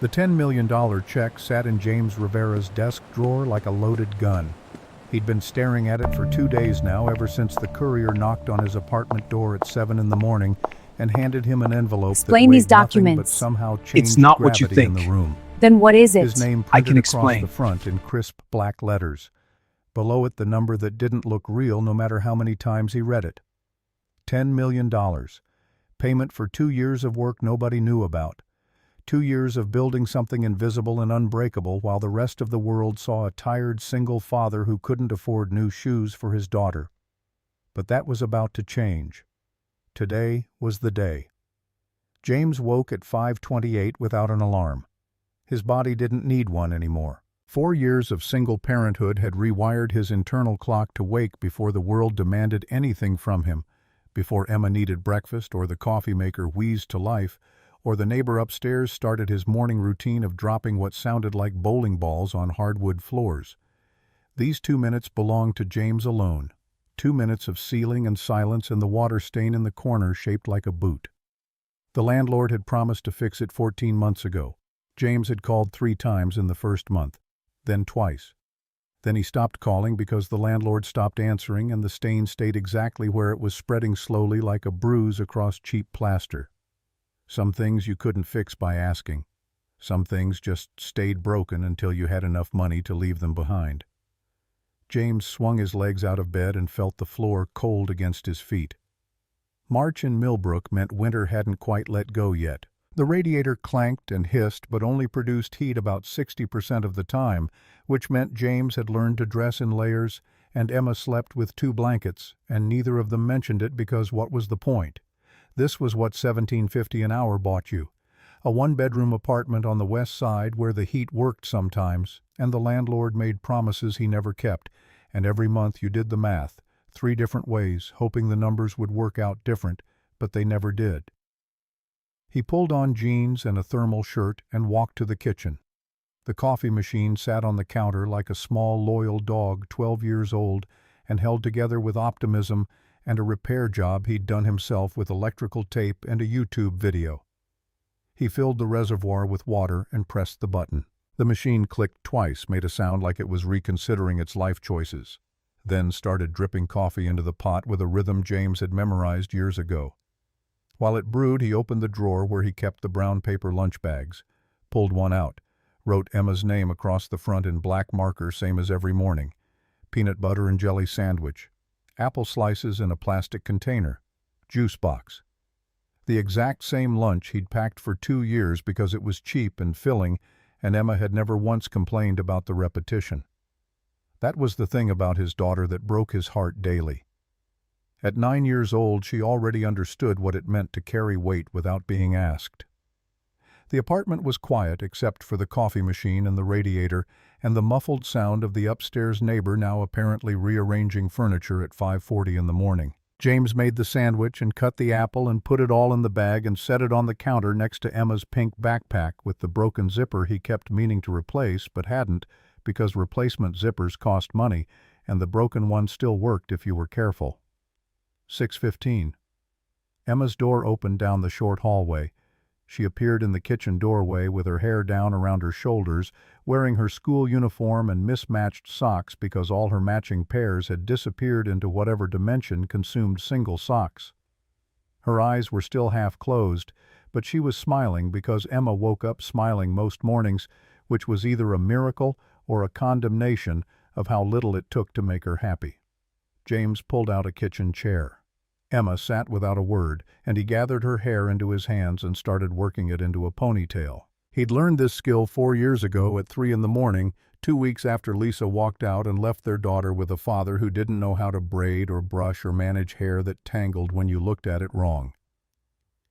The $10 million check sat in James Rivera's desk drawer like a loaded gun. He'd been staring at it for 2 days now, ever since the courier knocked on his apartment door at 7 in the morning and handed him an envelope Explain that these weighed nothing but documents. somehow It's changed not what you gravity in the think. room. Then what is it? His name I printed can across explain. the front in crisp black letters. Below it, the number that didn't look real no matter how many times he read it. $10 million. Payment for 2 years of work nobody knew about. 2 years of building something invisible and unbreakable while the rest of the world saw a tired single father who couldn't afford new shoes for his daughter. But that was about to change. Today was the day. James woke at 5:28 without an alarm. His body didn't need one anymore. 4 years of single parenthood had rewired his internal clock to wake before the world demanded anything from him, before Emma needed breakfast or the coffee maker wheezed to life, or the neighbor upstairs started his morning routine of dropping what sounded like bowling balls on hardwood floors. These 2 minutes belonged to James alone. 2 minutes of ceiling and silence and the water stain in the corner shaped like a boot. The landlord had promised to fix it 14 months ago. James had called 3 times in the first month, then twice. Then he stopped calling because the landlord stopped answering and the stain stayed exactly where it was, spreading slowly like a bruise across cheap plaster. Some things you couldn't fix by asking. Some things just stayed broken until you had enough money to leave them behind. James swung his legs out of bed and felt the floor cold against his feet. March in Millbrook meant winter hadn't quite let go yet. The radiator clanked and hissed but only produced heat about 60% of the time, which meant James had learned to dress in layers, and Emma slept with 2 blankets, and neither of them mentioned it because what was the point? This was what $17.50 an hour bought you. A 1-bedroom apartment on the west side where the heat worked sometimes, and the landlord made promises he never kept, and every month you did the math, 3 different ways, hoping the numbers would work out different, but they never did. He pulled on jeans and a thermal shirt and walked to the kitchen. The coffee machine sat on the counter like a small, loyal dog 12 years old and held together with optimism and a repair job he'd done himself with electrical tape and a YouTube video. He filled the reservoir with water and pressed the button. The machine clicked twice, made a sound like it was reconsidering its life choices, then started dripping coffee into the pot with a rhythm James had memorized years ago. While it brewed, he opened the drawer where he kept the brown paper lunch bags, pulled one out, wrote Emma's name across the front in black marker, same as every morning. Peanut butter and jelly sandwich. Apple slices in a plastic container. Juice box. The exact same lunch he'd packed for 2 years because it was cheap and filling, and Emma had never once complained about the repetition. That was the thing about his daughter that broke his heart daily. At 9 years old, she already understood what it meant to carry weight without being asked. The apartment was quiet except for the coffee machine and the radiator and the muffled sound of the upstairs neighbor now apparently rearranging furniture at 5:40 in the morning. James made the sandwich and cut the apple and put it all in the bag and set it on the counter next to Emma's pink backpack with the broken zipper he kept meaning to replace but hadn't because replacement zippers cost money and the broken one still worked if you were careful. 6:15. Emma's door opened down the short hallway. She appeared in the kitchen doorway with her hair down around her shoulders, wearing her school uniform and mismatched socks because all her matching pairs had disappeared into whatever dimension consumed single socks. Her eyes were still half closed, but she was smiling because Emma woke up smiling most mornings, which was either a miracle or a condemnation of how little it took to make her happy. James pulled out a kitchen chair. Emma sat without a word, and he gathered her hair into his hands and started working it into a ponytail. He'd learned this skill 4 years ago at 3 in the morning, 2 weeks after Lisa walked out and left their daughter with a father who didn't know how to braid or brush or manage hair that tangled when you looked at it wrong.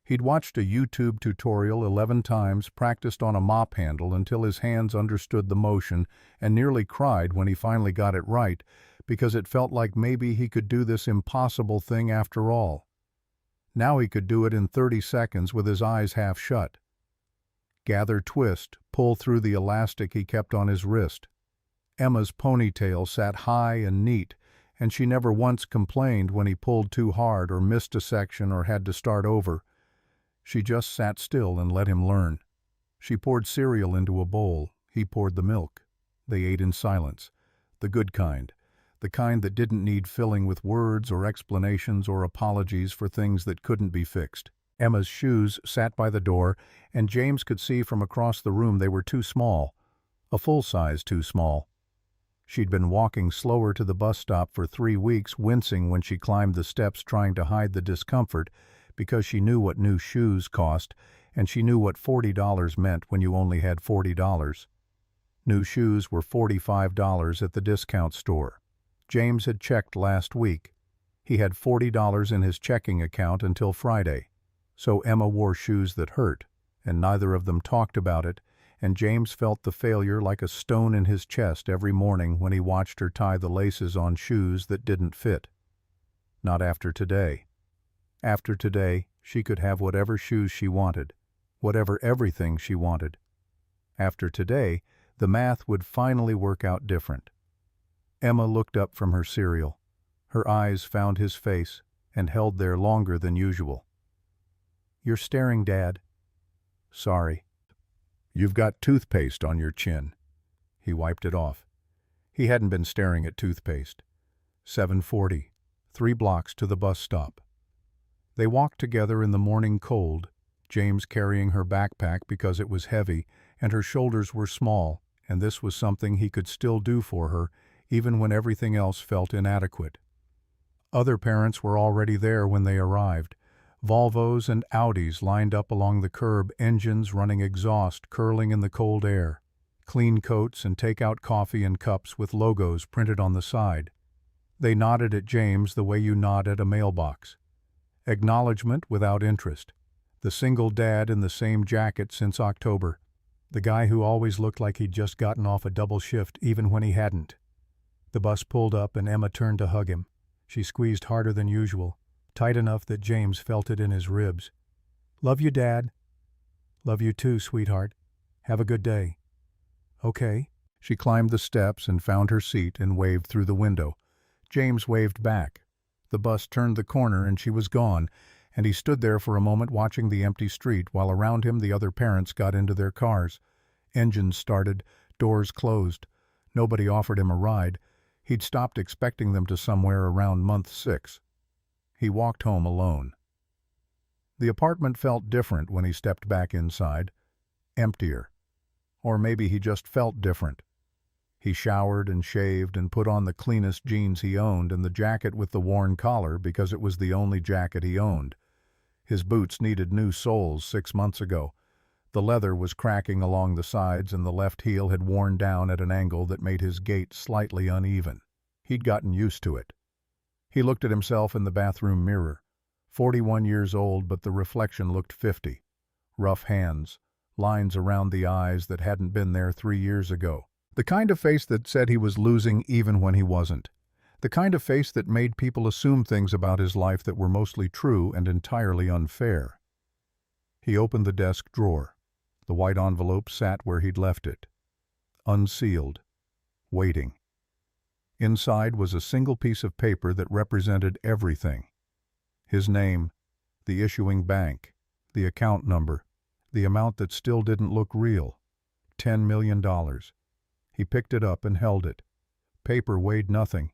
He'd watched a YouTube tutorial 11 times, practiced on a mop handle until his hands understood the motion, and nearly cried when he finally got it right, because it felt like maybe he could do this impossible thing after all. Now he could do it in 30 seconds with his eyes half shut. Gather, twist, pull through the elastic he kept on his wrist. Emma's ponytail sat high and neat, and she never once complained when he pulled too hard or missed a section or had to start over. She just sat still and let him learn. She poured cereal into a bowl. He poured the milk. They ate in silence. The good kind. The kind that didn't need filling with words or explanations or apologies for things that couldn't be fixed. Emma's shoes sat by the door, and James could see from across the room they were too small. A full size too small. She'd been walking slower to the bus stop for 3 weeks, wincing when she climbed the steps trying to hide the discomfort, because she knew what new shoes cost, and she knew what $40 meant when you only had $40. New shoes were $45 at the discount store. James had checked last week. He had $40 in his checking account until Friday. So Emma wore shoes that hurt, and neither of them talked about it, and James felt the failure like a stone in his chest every morning when he watched her tie the laces on shoes that didn't fit. Not after today. After today, she could have whatever shoes she wanted, whatever everything she wanted. After today, the math would finally work out different. Emma looked up from her cereal. Her eyes found his face and held there longer than usual. "You're staring, Dad." "Sorry." "You've got toothpaste on your chin." He wiped it off. He hadn't been staring at toothpaste. 7:40, 3 blocks to the bus stop. They walked together in the morning cold, James carrying her backpack because it was heavy and her shoulders were small, and this was something he could still do for her, even when everything else felt inadequate. Other parents were already there when they arrived. Volvos and Audis lined up along the curb, engines running exhaust curling in the cold air. Clean coats and take-out coffee in cups with logos printed on the side. They nodded at James the way you nod at a mailbox. Acknowledgement without interest. The single dad in the same jacket since October. The guy who always looked like he'd just gotten off a double shift even when he hadn't. The bus pulled up and Emma turned to hug him. She squeezed harder than usual, tight enough that James felt it in his ribs. "Love you, Dad." "Love you too, sweetheart. Have a good day." "Okay." She climbed the steps and found her seat and waved through the window. James waved back. The bus turned the corner and she was gone, and he stood there for a moment watching the empty street while around him the other parents got into their cars. Engines started, doors closed. Nobody offered him a ride. He'd stopped expecting them to somewhere around month 6. He walked home alone. The apartment felt different when he stepped back inside. Emptier. Or maybe he just felt different. He showered and shaved and put on the cleanest jeans he owned and the jacket with the worn collar because it was the only jacket he owned. His boots needed new soles 6 months ago. The leather was cracking along the sides and the left heel had worn down at an angle that made his gait slightly uneven. He'd gotten used to it. He looked at himself in the bathroom mirror. 41 years old, but the reflection looked 50. Rough hands, lines around the eyes that hadn't been there 3 years ago. The kind of face that said he was losing even when he wasn't. The kind of face that made people assume things about his life that were mostly true and entirely unfair. He opened the desk drawer. The white envelope sat where he'd left it. Unsealed. Waiting. Inside was a single piece of paper that represented everything. His name, the issuing bank, the account number, the amount that still didn't look real. $10 million. He picked it up and held it. Paper weighed nothing,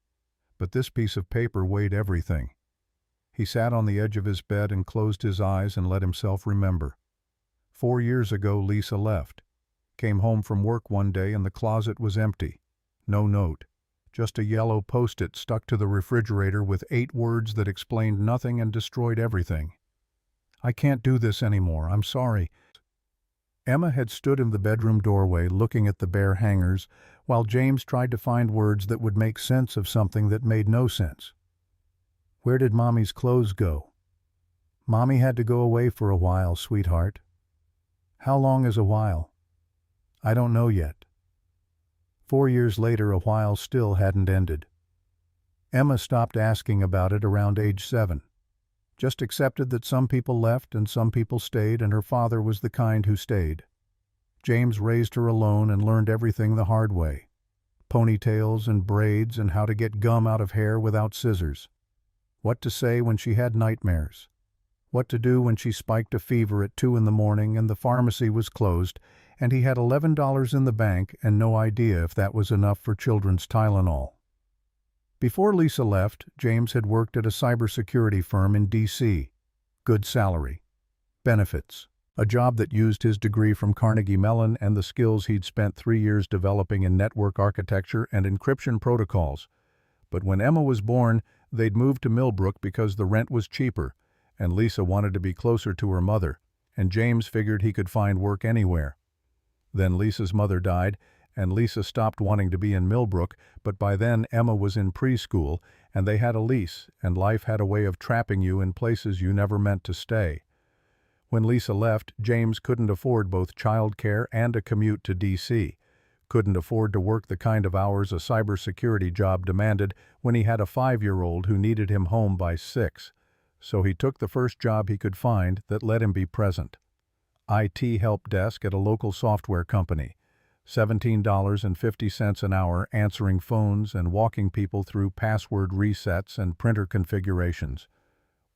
but this piece of paper weighed everything. He sat on the edge of his bed and closed his eyes and let himself remember. 4 years ago Lisa left. Came home from work one day and the closet was empty. No note. Just a yellow post-it stuck to the refrigerator with 8 words that explained nothing and destroyed everything. "I can't do this anymore. I'm sorry." Emma had stood in the bedroom doorway looking at the bare hangers while James tried to find words that would make sense of something that made no sense. "Where did Mommy's clothes go?" "Mommy had to go away for a while, sweetheart." "How long is a while?" "I don't know yet." 4 years later, a while still hadn't ended. Emma stopped asking about it around age 7. Just accepted that some people left and some people stayed, and her father was the kind who stayed. James raised her alone and learned everything the hard way. Ponytails and braids and how to get gum out of hair without scissors. What to say when she had nightmares. What to do when she spiked a fever at 2 in the morning and the pharmacy was closed and he had $11 in the bank and no idea if that was enough for children's Tylenol. Before Lisa left, James had worked at a cybersecurity firm in D.C. Good salary. Benefits. A job that used his degree from Carnegie Mellon and the skills he'd spent 3 years developing in network architecture and encryption protocols. But when Emma was born, they'd moved to Millbrook because the rent was cheaper, and Lisa wanted to be closer to her mother, and James figured he could find work anywhere. Then Lisa's mother died, and Lisa stopped wanting to be in Millbrook, but by then Emma was in preschool, and they had a lease, and life had a way of trapping you in places you never meant to stay. When Lisa left, James couldn't afford both childcare and a commute to D.C., couldn't afford to work the kind of hours a cybersecurity job demanded when he had a 5-year-old who needed him home by 6. So he took the first job he could find that let him be present. IT help desk at a local software company. $17.50 an hour answering phones and walking people through password resets and printer configurations.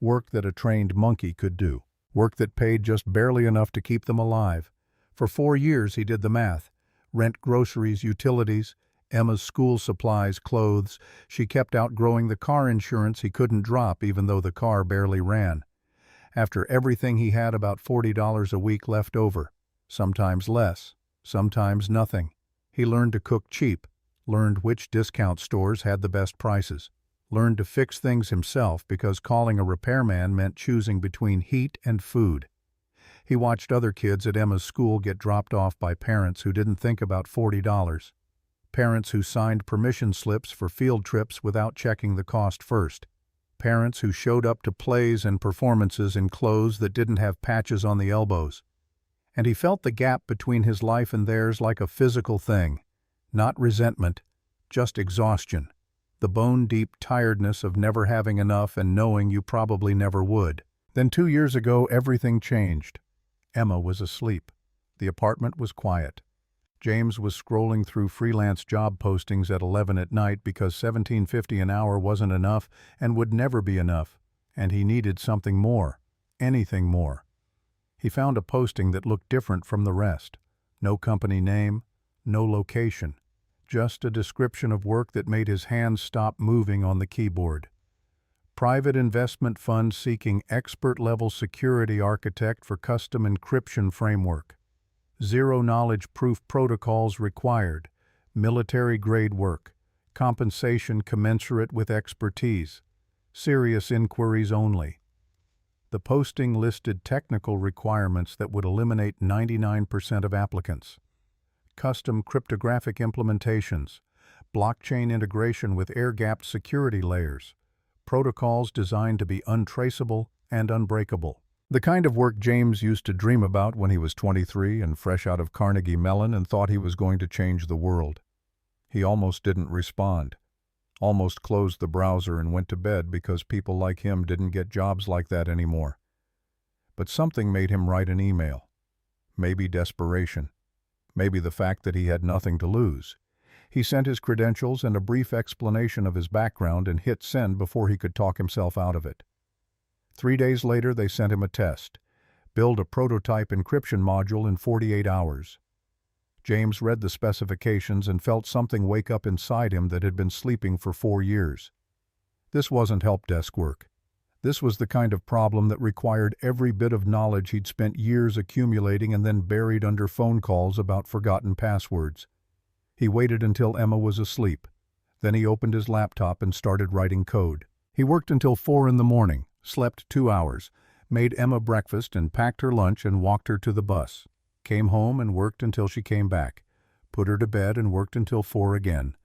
Work that a trained monkey could do. Work that paid just barely enough to keep them alive. For 4 years he did the math. Rent, groceries, utilities, Emma's school supplies, clothes. She kept outgrowing the car insurance he couldn't drop even though the car barely ran. After everything he had about $40 a week left over. Sometimes less, sometimes nothing. He learned to cook cheap, learned which discount stores had the best prices, learned to fix things himself because calling a repairman meant choosing between heat and food. He watched other kids at Emma's school get dropped off by parents who didn't think about $40. Parents who signed permission slips for field trips without checking the cost first. Parents who showed up to plays and performances in clothes that didn't have patches on the elbows. And he felt the gap between his life and theirs like a physical thing. Not resentment, just exhaustion. The bone-deep tiredness of never having enough and knowing you probably never would. Then 2 years ago, everything changed. Emma was asleep. The apartment was quiet. James was scrolling through freelance job postings at 11 at night because $17.50 an hour wasn't enough and would never be enough, and he needed something more, anything more. He found a posting that looked different from the rest. No company name, no location. Just a description of work that made his hands stop moving on the keyboard. Private investment fund seeking expert-level security architect for custom encryption framework. Zero-knowledge proof protocols required. Military-grade work. Compensation commensurate with expertise. Serious inquiries only. The posting listed technical requirements that would eliminate 99% of applicants. Custom cryptographic implementations, blockchain integration with air-gapped security layers, protocols designed to be untraceable and unbreakable. The kind of work James used to dream about when he was 23 and fresh out of Carnegie Mellon and thought he was going to change the world. He almost didn't respond, almost closed the browser and went to bed because people like him didn't get jobs like that anymore. But something made him write an email. Maybe desperation. Maybe the fact that he had nothing to lose. He sent his credentials and a brief explanation of his background and hit send before he could talk himself out of it. 3 days later, they sent him a test. Build a prototype encryption module in 48 hours. James read the specifications and felt something wake up inside him that had been sleeping for 4 years. This wasn't help desk work. This was the kind of problem that required every bit of knowledge he'd spent years accumulating and then buried under phone calls about forgotten passwords. He waited until Emma was asleep. Then he opened his laptop and started writing code. He worked until 4 in the morning, slept 2 hours, made Emma breakfast and packed her lunch and walked her to the bus. Came home and worked until she came back. Put her to bed and worked until 4 again.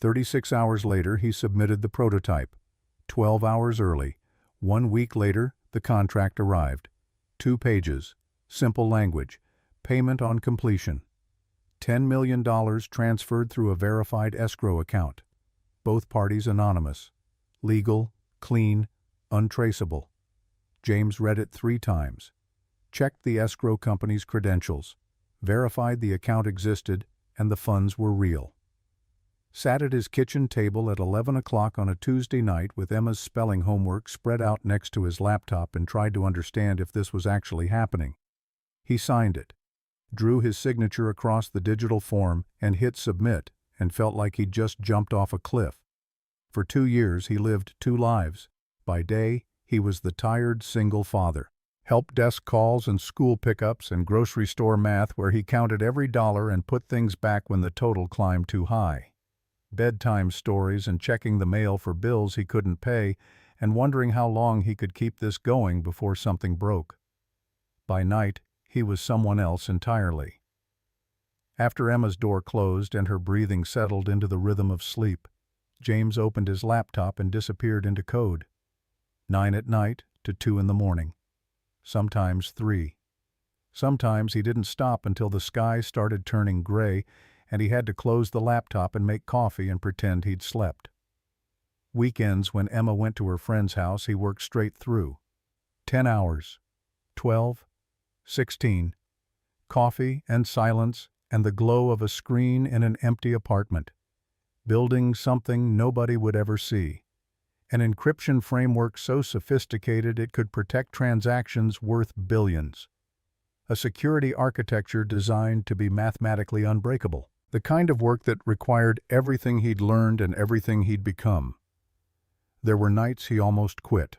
36 hours later, he submitted the prototype. 12 hours early. 1 week later, the contract arrived. 2 pages. Simple language. Payment on completion. $10 million transferred through a verified escrow account. Both parties anonymous. Legal, clean, untraceable. James read it 3 times. Checked the escrow company's credentials. Verified the account existed and the funds were real. Sat at his kitchen table at 11 o'clock on a Tuesday night with Emma's spelling homework spread out next to his laptop and tried to understand if this was actually happening. He signed it. drew his signature across the digital form, and hit submit, and felt like he'd just jumped off a cliff. For 2 years he lived 2 lives. By day, he was the tired single father. Help desk calls and school pickups and grocery store math where he counted every dollar and put things back when the total climbed too high. Bedtime stories and checking the mail for bills he couldn't pay and wondering how long he could keep this going before something broke. By night, he was someone else entirely. After Emma's door closed and her breathing settled into the rhythm of sleep, James opened his laptop and disappeared into code. 9 at night to 2 in the morning. Sometimes 3. Sometimes he didn't stop until the sky started turning gray and he had to close the laptop and make coffee and pretend he'd slept. Weekends when Emma went to her friend's house, he worked straight through. 10 hours. 12. 16. Coffee and silence and the glow of a screen in an empty apartment. Building something nobody would ever see. An encryption framework so sophisticated it could protect transactions worth billions. A security architecture designed to be mathematically unbreakable. The kind of work that required everything he'd learned and everything he'd become. There were nights he almost quit.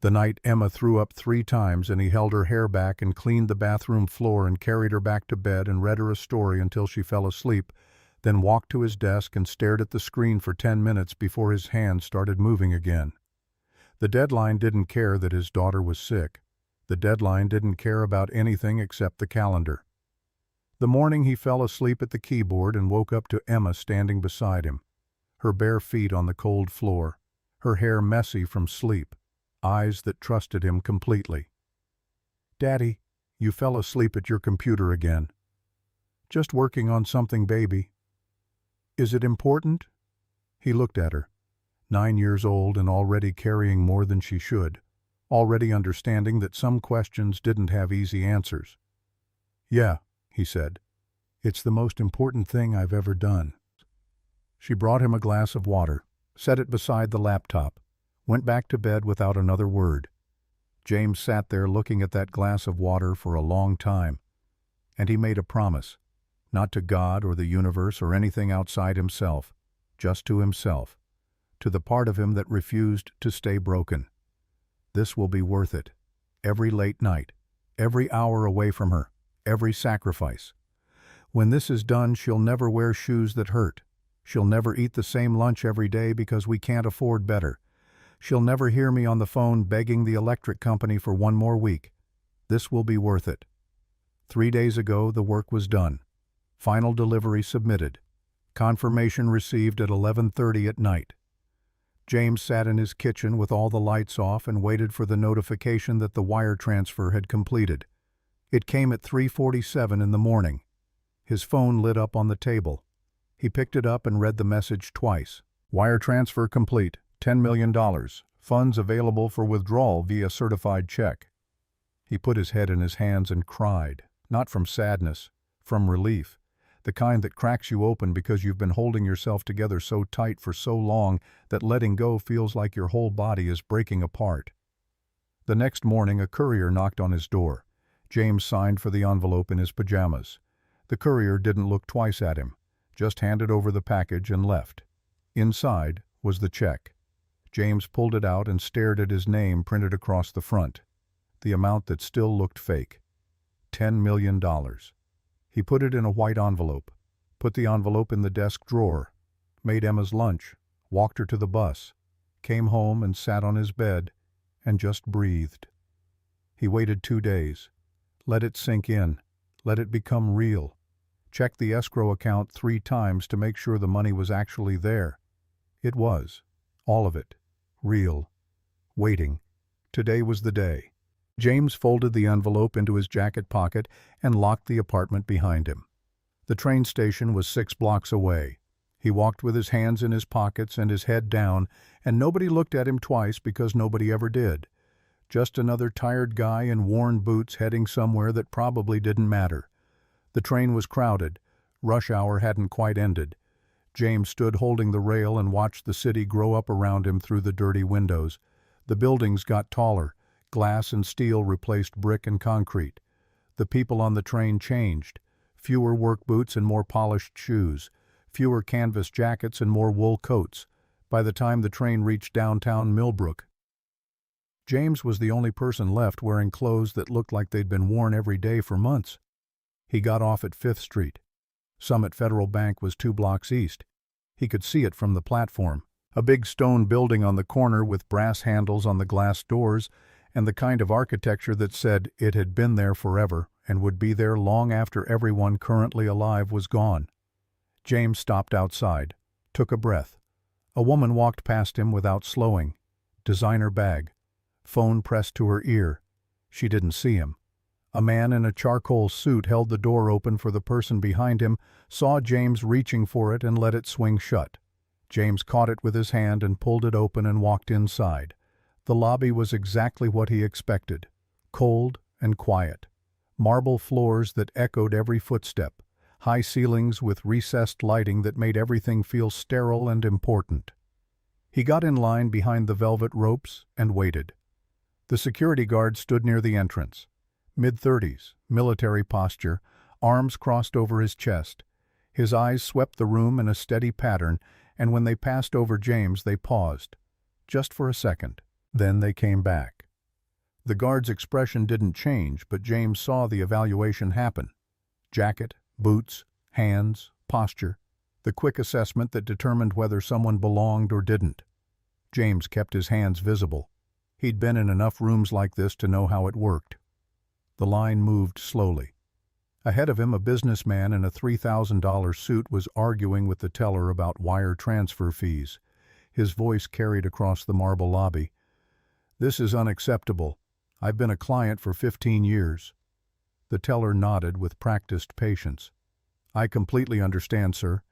The night Emma threw up 3 times and he held her hair back and cleaned the bathroom floor and carried her back to bed and read her a story until she fell asleep, then walked to his desk and stared at the screen for 10 minutes before his hands started moving again. The deadline didn't care that his daughter was sick. The deadline didn't care about anything except the calendar. The morning he fell asleep at the keyboard and woke up to Emma standing beside him, her bare feet on the cold floor, her hair messy from sleep, eyes that trusted him completely. "Daddy, you fell asleep at your computer again." "Just working on something, baby." "Is it important?" He looked at her, 9 years old and already carrying more than she should, already understanding that some questions didn't have easy answers. "Yeah," he said. "It's the most important thing I've ever done." She brought him a glass of water, set it beside the laptop, went back to bed without another word. James sat there looking at that glass of water for a long time, and he made a promise, not to God or the universe or anything outside himself, just to himself, to the part of him that refused to stay broken. This will be worth it. Every late night, every hour away from her, every sacrifice. When this is done, she'll never wear shoes that hurt. She'll never eat the same lunch every day because we can't afford better. She'll never hear me on the phone begging the electric company for 1 more week. This will be worth it. 3 days ago, the work was done. Final delivery submitted. Confirmation received at 11:30 at night. James sat in his kitchen with all the lights off and waited for the notification that the wire transfer had completed. It came at 3:47 in the morning. His phone lit up on the table. He picked it up and read the message twice. "Wire transfer complete. $10 million. Funds available for withdrawal via certified check." He put his head in his hands and cried, not from sadness, from relief. The kind that cracks you open because you've been holding yourself together so tight for so long that letting go feels like your whole body is breaking apart. The next morning a courier knocked on his door. James signed for the envelope in his pajamas. The courier didn't look twice at him, just handed over the package and left. Inside was the check. James pulled it out and stared at his name printed across the front, the amount that still looked fake. $10 million. He put it in a white envelope, put the envelope in the desk drawer, made Emma's lunch, walked her to the bus, came home and sat on his bed, and just breathed. He waited 2 days. Let it sink in. Let it become real. Checked the escrow account 3 times to make sure the money was actually there. It was. All of it. Real. Waiting. Today was the day. James folded the envelope into his jacket pocket and locked the apartment behind him. The train station was 6 blocks away. He walked with his hands in his pockets and his head down, and nobody looked at him twice because nobody ever did. Just another tired guy in worn boots heading somewhere that probably didn't matter. The train was crowded. Rush hour hadn't quite ended. James stood holding the rail and watched the city grow up around him through the dirty windows. The buildings got taller. Glass and steel replaced brick and concrete. The people on the train changed. Fewer work boots and more polished shoes. Fewer canvas jackets and more wool coats. By the time the train reached downtown Millbrook, James was the only person left wearing clothes that looked like they'd been worn every day for months. He got off at 5th Street. Summit Federal Bank was 2 blocks east. He could see it from the platform. A big stone building on the corner with brass handles on the glass doors and the kind of architecture that said it had been there forever and would be there long after everyone currently alive was gone. James stopped outside, took a breath. A woman walked past him without slowing. Designer bag. Phone pressed to her ear. She didn't see him. A man in a charcoal suit held the door open for the person behind him, saw James reaching for it and let it swing shut. James caught it with his hand and pulled it open and walked inside. The lobby was exactly what he expected. Cold and quiet. Marble floors that echoed every footstep. High ceilings with recessed lighting that made everything feel sterile and important. He got in line behind the velvet ropes and waited. The security guard stood near the entrance. Mid-30s, military posture, arms crossed over his chest. His eyes swept the room in a steady pattern, and when they passed over James, they paused. Just for a second. Then they came back. The guard's expression didn't change, but James saw the evaluation happen. Jacket, boots, hands, posture. The quick assessment that determined whether someone belonged or didn't. James kept his hands visible. He'd been in enough rooms like this to know how it worked. The line moved slowly. Ahead of him, a businessman in a $3,000 suit was arguing with the teller about wire transfer fees. His voice carried across the marble lobby. "This is unacceptable. I've been a client for 15 years. The teller nodded with practiced patience. "I completely understand, sir.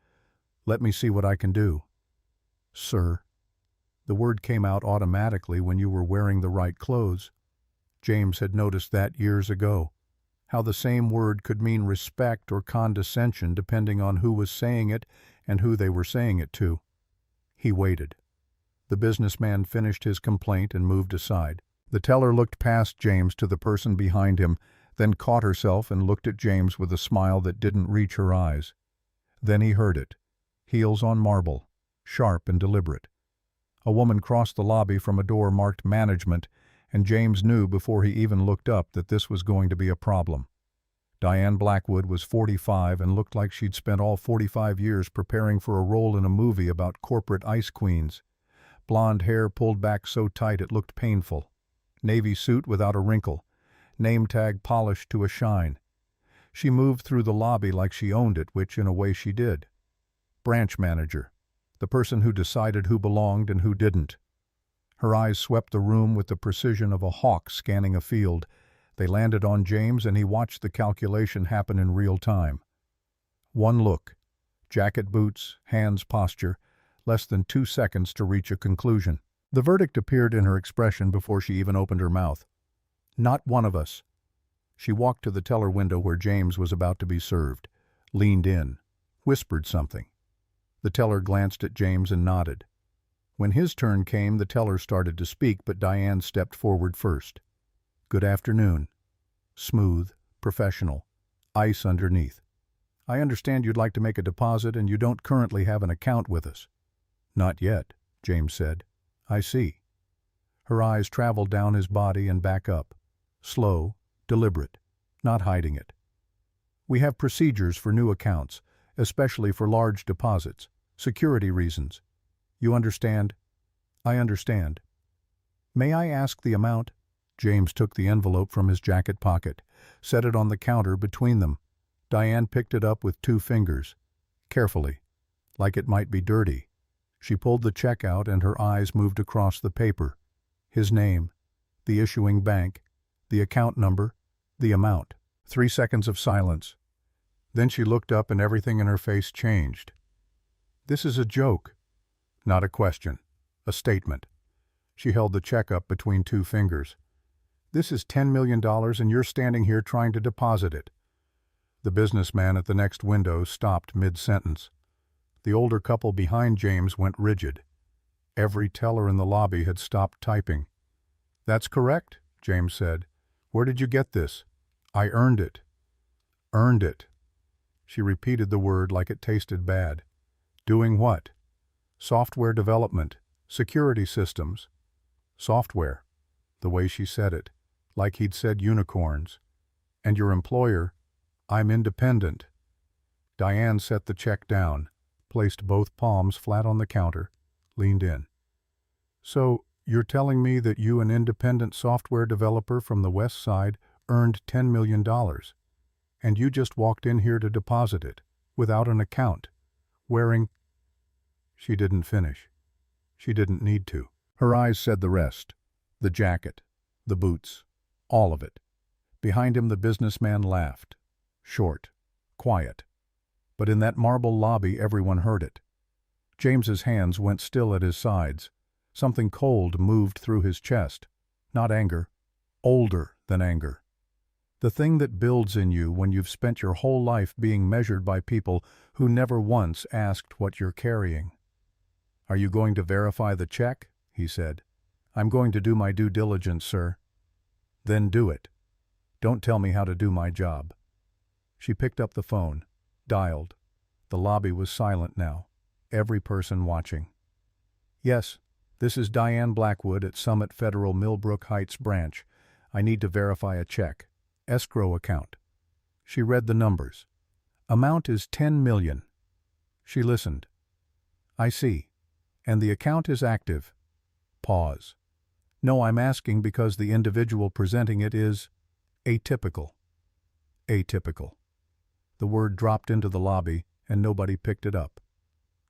Let me see what I can do." "Sir." The word came out automatically when you were wearing the right clothes. James had noticed that years ago. How the same word could mean respect or condescension depending on who was saying it and who they were saying it to. He waited. The businessman finished his complaint and moved aside. The teller looked past James to the person behind him, then caught herself and looked at James with a smile that didn't reach her eyes. Then he heard it. Heels on marble, sharp and deliberate. A woman crossed the lobby from a door marked Management, and James knew before he even looked up that this was going to be a problem. Diane Blackwood was 45 and looked like she'd spent all 45 years preparing for a role in a movie about corporate ice queens. Blonde hair pulled back so tight it looked painful. Navy suit without a wrinkle. Name tag polished to a shine. She moved through the lobby like she owned it, which in a way she did. Branch Manager. The person who decided who belonged and who didn't. Her eyes swept the room with the precision of a hawk scanning a field. They landed on James and he watched the calculation happen in real time. One look. Jacket, boots, hands, posture. Less than 2 seconds to reach a conclusion. The verdict appeared in her expression before she even opened her mouth. "Not one of us." She walked to the teller window where James was about to be served, leaned in, whispered something. The teller glanced at James and nodded. When his turn came, the teller started to speak, but Diane stepped forward first. "Good afternoon." Smooth, professional, ice underneath. "I understand you'd like to make a deposit and you don't currently have an account with us." "Not yet," James said. "I see." Her eyes traveled down his body and back up. Slow, deliberate, not hiding it. "We have procedures for new accounts, especially for large deposits, security reasons. You understand?" "I understand." "May I ask the amount?" James took the envelope from his jacket pocket, set it on the counter between them. Diane picked it up with 2 fingers. Carefully, like it might be dirty. She pulled the check out and her eyes moved across the paper. His name, the issuing bank, the account number, the amount. 3 seconds of silence. Then she looked up and everything in her face changed. "This is a joke." Not a question. A statement. She held the check up between 2 fingers. "This is $10 million and you're standing here trying to deposit it." The businessman at the next window stopped mid-sentence. The older couple behind James went rigid. Every teller in the lobby had stopped typing. "That's correct," James said. "Where did you get this?" I earned it. Earned it. She repeated the word like it tasted bad. Doing what? Software development. Security systems. Software. The way she said it. Like he'd said unicorns. And your employer? I'm independent. Diane set the check down, placed both palms flat on the counter, leaned in. So, you're telling me that you, an independent software developer from the West Side, earned $10 million, and you just walked in here to deposit it, without an account, wearing... She didn't finish. She didn't need to. Her eyes said the rest. The jacket, the boots, all of it. Behind him the businessman laughed. Short, quiet. But in that marble lobby everyone heard it. James's hands went still at his sides. Something cold moved through his chest. Not anger. Older than anger. The thing that builds in you when you've spent your whole life being measured by people who never once asked what you're carrying. Are you going to verify the check? He said. I'm going to do my due diligence, sir. Then do it. Don't tell me how to do my job. She picked up the phone, dialed. The lobby was silent now, every person watching. Yes, this is Diane Blackwood at Summit Federal Millbrook Heights branch. I need to verify a check. Escrow account. She read the numbers. Amount is $10 million. She listened. I see. And the account is active. Pause. No, I'm asking because the individual presenting it is atypical. Atypical. The word dropped into the lobby and nobody picked it up.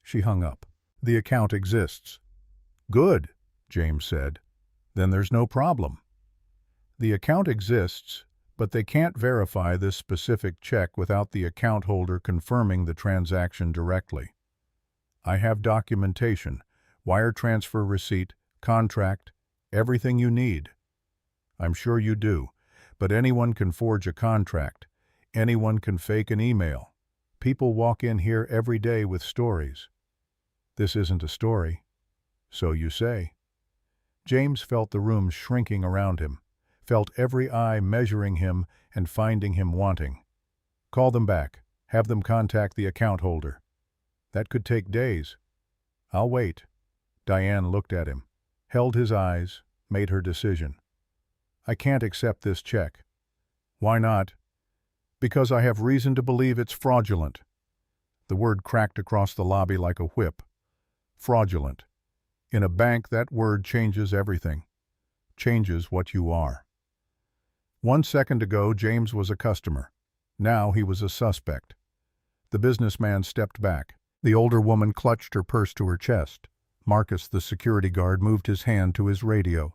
She hung up. The account exists. Good, James said. Then there's no problem. The account exists, but they can't verify this specific check without the account holder confirming the transaction directly. I have documentation, wire transfer receipt, contract, everything you need. I'm sure you do, but anyone can forge a contract. Anyone can fake an email. People walk in here every day with stories. This isn't a story. So you say. James felt the room shrinking around him, felt every eye measuring him and finding him wanting. Call them back. Have them contact the account holder. That could take days. I'll wait. Diane looked at him, held his eyes, made her decision. I can't accept this check. Why not? Because I have reason to believe it's fraudulent. The word cracked across the lobby like a whip. Fraudulent. In a bank, that word changes everything. Changes what you are. 1 second ago, James was a customer. Now he was a suspect. The businessman stepped back. The older woman clutched her purse to her chest. Marcus, the security guard, moved his hand to his radio.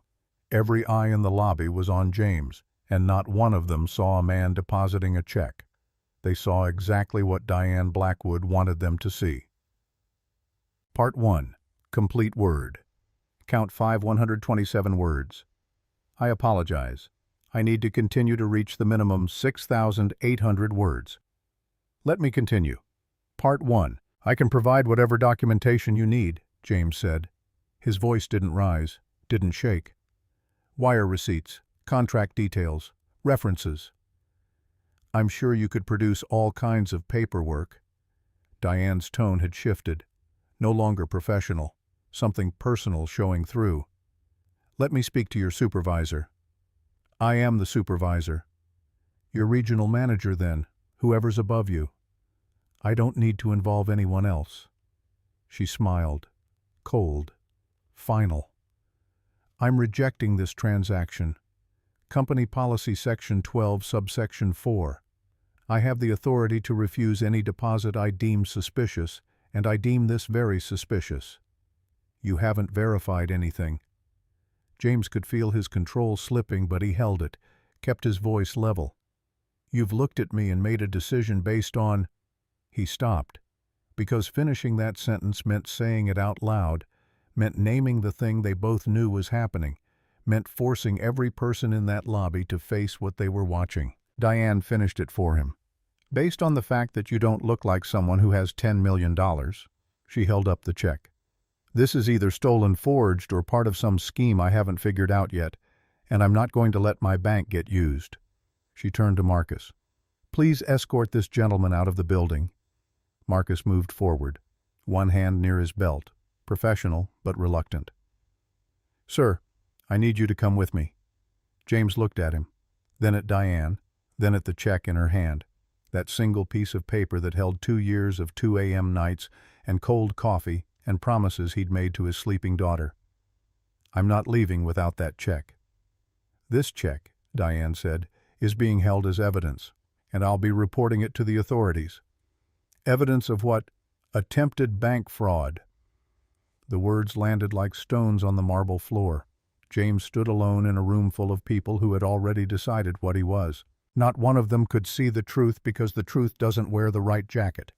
Every eye in the lobby was on James, and not one of them saw a man depositing a check. They saw exactly what Diane Blackwood wanted them to see. Part 1. Complete word. Count 5 127 words. I apologize. I need to continue to reach the minimum 6,800 words. Let me continue. Part 1. I can provide whatever documentation you need, James said. His voice didn't rise, didn't shake. Wire receipts, contract details, references. I'm sure you could produce all kinds of paperwork. Diane's tone had shifted, no longer professional, something personal showing through. Let me speak to your supervisor. I am the supervisor. Your regional manager, then, whoever's above you. I don't need to involve anyone else. She smiled, cold, final. I'm rejecting this transaction. Company Policy Section 12, Subsection 4. I have the authority to refuse any deposit I deem suspicious, and I deem this very suspicious. You haven't verified anything. James could feel his control slipping, but he held it, kept his voice level. You've looked at me and made a decision based on... He stopped, because finishing that sentence meant saying it out loud, meant naming the thing they both knew was happening, meant forcing every person in that lobby to face what they were watching. Diane finished it for him. Based on the fact that you don't look like someone who has $10 million, she held up the check. This is either stolen, forged, or part of some scheme I haven't figured out yet, and I'm not going to let my bank get used. She turned to Marcus. "Please escort this gentleman out of the building." Marcus moved forward, one hand near his belt, professional but reluctant. "Sir, I need you to come with me." James looked at him, then at Diane, then at the check in her hand, that single piece of paper that held 2 years of 2 a.m. nights and cold coffee and promises he'd made to his sleeping daughter. "I'm not leaving without that check." "This check," Diane said, "is being held as evidence, and I'll be reporting it to the authorities." "Evidence of what?" "Attempted bank fraud." The words landed like stones on the marble floor. James stood alone in a room full of people who had already decided what he was. Not one of them could see the truth because the truth doesn't wear the right jacket.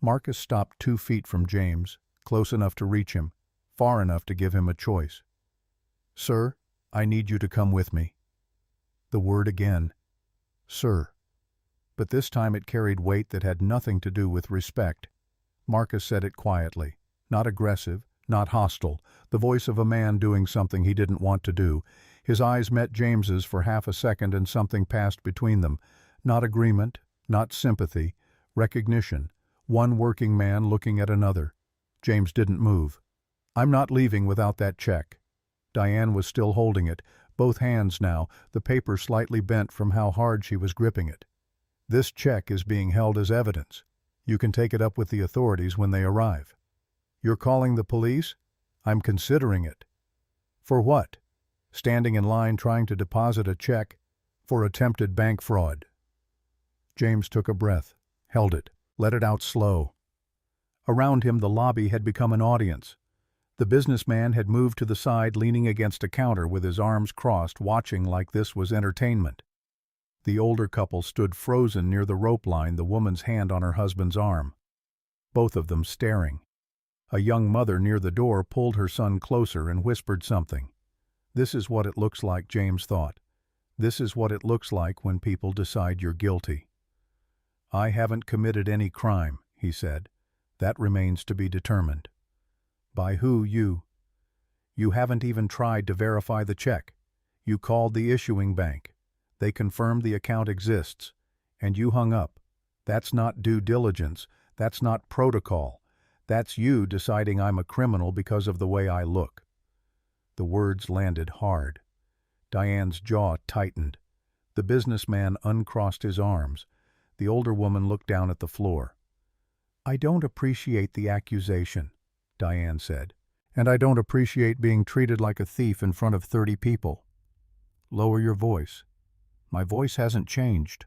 Marcus stopped 2 feet from James, close enough to reach him, far enough to give him a choice. "Sir, I need you to come with me." The word again. Sir. But this time it carried weight that had nothing to do with respect. Marcus said it quietly, not aggressive, not hostile, the voice of a man doing something he didn't want to do. His eyes met James's for half a second and something passed between them. Not agreement, not sympathy, recognition. One working man looking at another. James didn't move. "I'm not leaving without that check." Diane was still holding it, both hands now, the paper slightly bent from how hard she was gripping it. "This check is being held as evidence. You can take it up with the authorities when they arrive." "You're calling the police?" "I'm considering it." "For what?" "Standing in line trying to deposit a check for attempted bank fraud." James took a breath, held it, let it out slow. Around him the lobby had become an audience. The businessman had moved to the side, leaning against a counter with his arms crossed, watching like this was entertainment. The older couple stood frozen near the rope line, the woman's hand on her husband's arm. Both of them staring. A young mother near the door pulled her son closer and whispered something. This is what it looks like, James thought. This is what it looks like when people decide you're guilty. "I haven't committed any crime," he said. "That remains to be determined." "By who? You haven't even tried to verify the check. You called the issuing bank. They confirmed the account exists. And you hung up. That's not due diligence. That's not protocol. That's you deciding I'm a criminal because of the way I look." The words landed hard. Diane's jaw tightened. The businessman uncrossed his arms. The older woman looked down at the floor. "I don't appreciate the accusation," Diane said. "And I don't appreciate being treated like a thief in front of 30 people. Lower your voice." "My voice hasn't changed."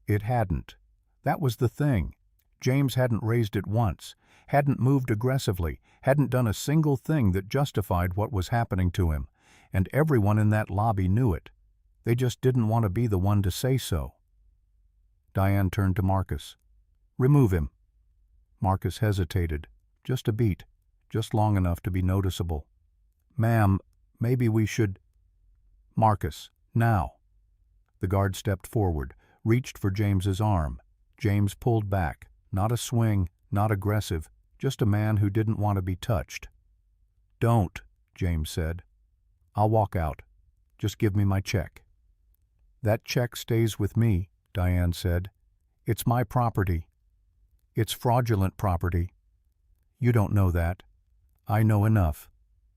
It hadn't. That was the thing. James hadn't raised it once, hadn't moved aggressively, hadn't done a single thing that justified what was happening to him, and everyone in that lobby knew it. They just didn't want to be the one to say so. Diane turned to Marcus. "Remove him." Marcus hesitated, just a beat, just long enough to be noticeable. "Ma'am, maybe we should—" "Marcus, now." The guard stepped forward, reached for James's arm. James pulled back, not a swing, not aggressive, just a man who didn't want to be touched. "Don't," James said. "I'll walk out. Just give me my check." "That check stays with me," Diane said. "It's my property. It's fraudulent property. You don't know that. I know enough.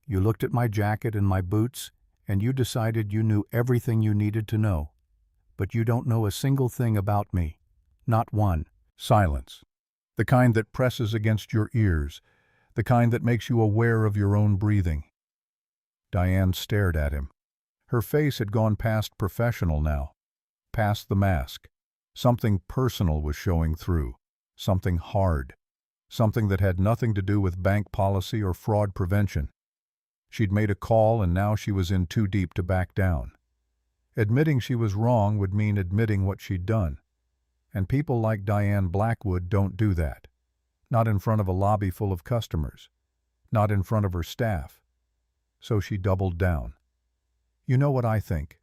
You looked at my jacket and my boots, and you decided you knew everything you needed to know. But you don't know a single thing about me. Not one." Silence. The kind that presses against your ears. The kind that makes you aware of your own breathing. Diane stared at him. Her face had gone past professional now, past the mask. Something personal was showing through, something hard, something that had nothing to do with bank policy or fraud prevention. She'd made a call and now she was in too deep to back down. Admitting she was wrong would mean admitting what she'd done. And people like Diane Blackwood don't do that. Not in front of a lobby full of customers. Not in front of her staff. So she doubled down. "You know what I think."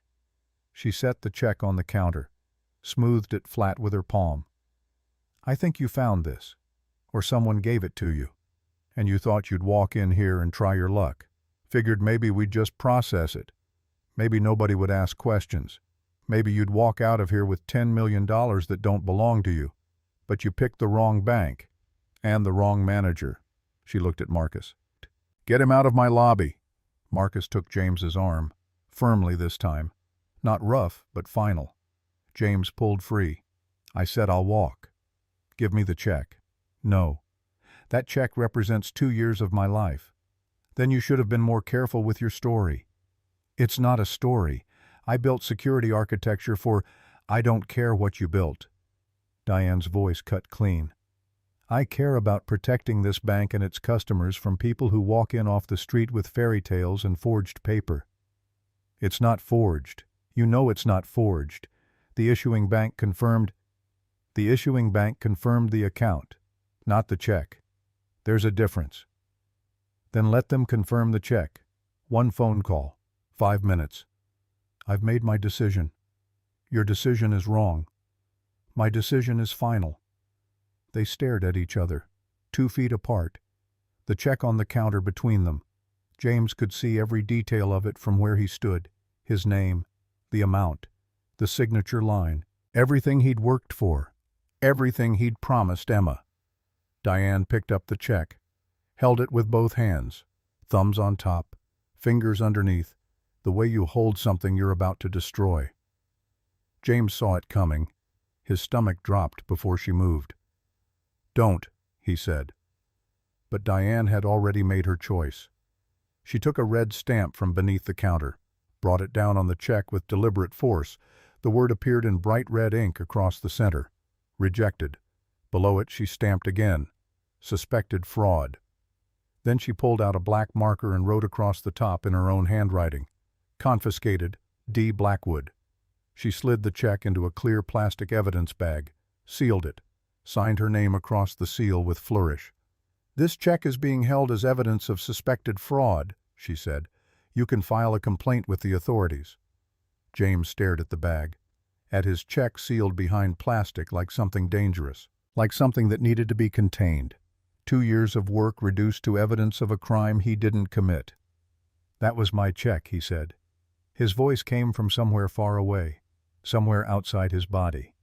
She set the check on the counter, smoothed it flat with her palm. "I think you found this, or someone gave it to you, and you thought you'd walk in here and try your luck. Figured maybe we'd just process it. Maybe nobody would ask questions. Maybe you'd walk out of here with $10 million that don't belong to you. But you picked the wrong bank. And the wrong manager. She looked at Marcus. Get him out of my lobby. Marcus took James's arm, firmly this time. Not rough, but final. James pulled free. I said I'll walk. Give me the check. No. That check represents 2 years of my life. Then you should have been more careful with your story. It's not a story. I built security architecture for, I don't care what you built. Diane's voice cut clean. I care about protecting this bank and its customers from people who walk in off the street with fairy tales and forged paper. It's not forged. You know it's not forged. The issuing bank confirmed the account, not the check. There's a difference. Then let them confirm the check. 1 phone call. 5 minutes. I've made my decision. Your decision is wrong. My decision is final. They stared at each other, 2 feet apart, the check on the counter between them. James could see every detail of it from where he stood, his name, the amount, the signature line, everything he'd worked for, everything he'd promised Emma. Diane picked up the check, held it with both hands, thumbs on top, fingers underneath, the way you hold something you're about to destroy. James saw it coming. His stomach dropped before she moved. Don't, he said. But Diane had already made her choice. She took a red stamp from beneath the counter, brought it down on the check with deliberate force. The word appeared in bright red ink across the center. Rejected. Below it she stamped again. Suspected fraud. Then she pulled out a black marker and wrote across the top in her own handwriting. Confiscated, D. Blackwood. She slid the check into a clear plastic evidence bag, sealed it, signed her name across the seal with flourish. This check is being held as evidence of suspected fraud, she said. You can file a complaint with the authorities. James stared at the bag, at his check sealed behind plastic like something dangerous, like something that needed to be contained. 2 years of work reduced to evidence of a crime he didn't commit. That was my check, he said. His voice came from somewhere far away, somewhere outside his body.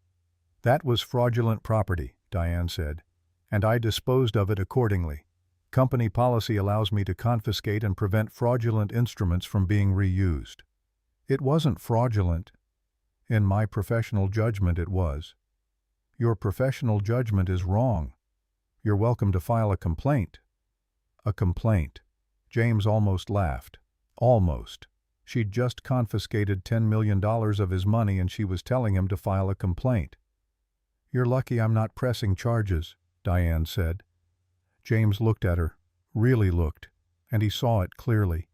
That was fraudulent property, Diane said, and I disposed of it accordingly. Company policy allows me to confiscate and prevent fraudulent instruments from being reused. It wasn't fraudulent. In my professional judgment it was. Your professional judgment is wrong. You're welcome to file a complaint. A complaint. James almost laughed. Almost. She'd just confiscated $10 million of his money and she was telling him to file a complaint. You're lucky I'm not pressing charges, Diane said. James looked at her, really looked, and he saw it clearly.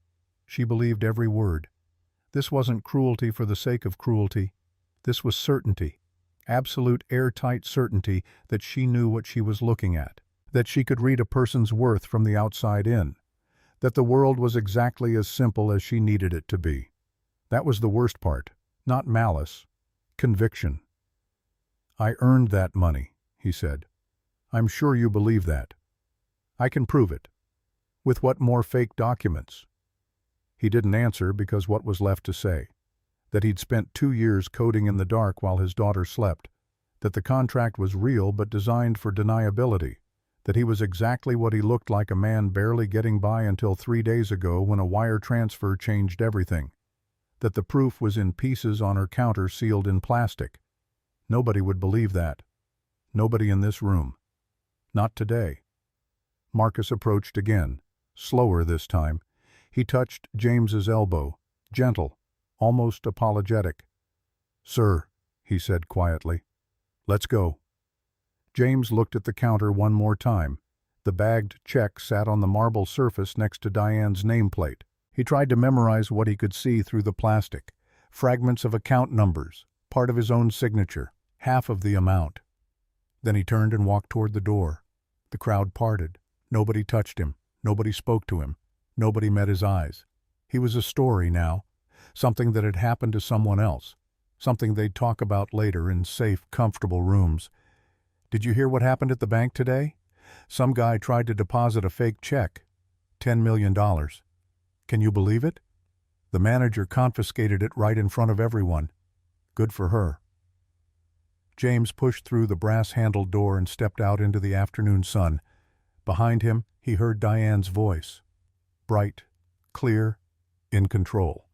She believed every word. This wasn't cruelty for the sake of cruelty. This was certainty, absolute airtight certainty that she knew what she was looking at, that she could read a person's worth from the outside in, that the world was exactly as simple as she needed it to be. That was the worst part, not malice, conviction. I earned that money, he said. I'm sure you believe that. I can prove it. With what more fake documents? He didn't answer because what was left to say? That he'd spent 2 years coding in the dark while his daughter slept, that the contract was real but designed for deniability, that he was exactly what he looked like, a man barely getting by until 3 days ago when a wire transfer changed everything, that the proof was in pieces on her counter sealed in plastic. Nobody would believe that. Nobody in this room. Not today. Marcus approached again, slower this time. He touched James's elbow, gentle, almost apologetic. Sir, he said quietly, let's go. James looked at the counter one more time. The bagged check sat on the marble surface next to Diane's nameplate. He tried to memorize what he could see through the plastic. Fragments of account numbers, part of his own signature, half of the amount. Then he turned and walked toward the door. The crowd parted. Nobody touched him. Nobody spoke to him. Nobody met his eyes. He was a story now, something that had happened to someone else, something they'd talk about later in safe, comfortable rooms. Did you hear what happened at the bank today? Some guy tried to deposit a fake check. $10 million. Can you believe it? The manager confiscated it right in front of everyone. Good for her. James pushed through the brass-handled door and stepped out into the afternoon sun. Behind him, he heard Diane's voice. Bright, clear, in control.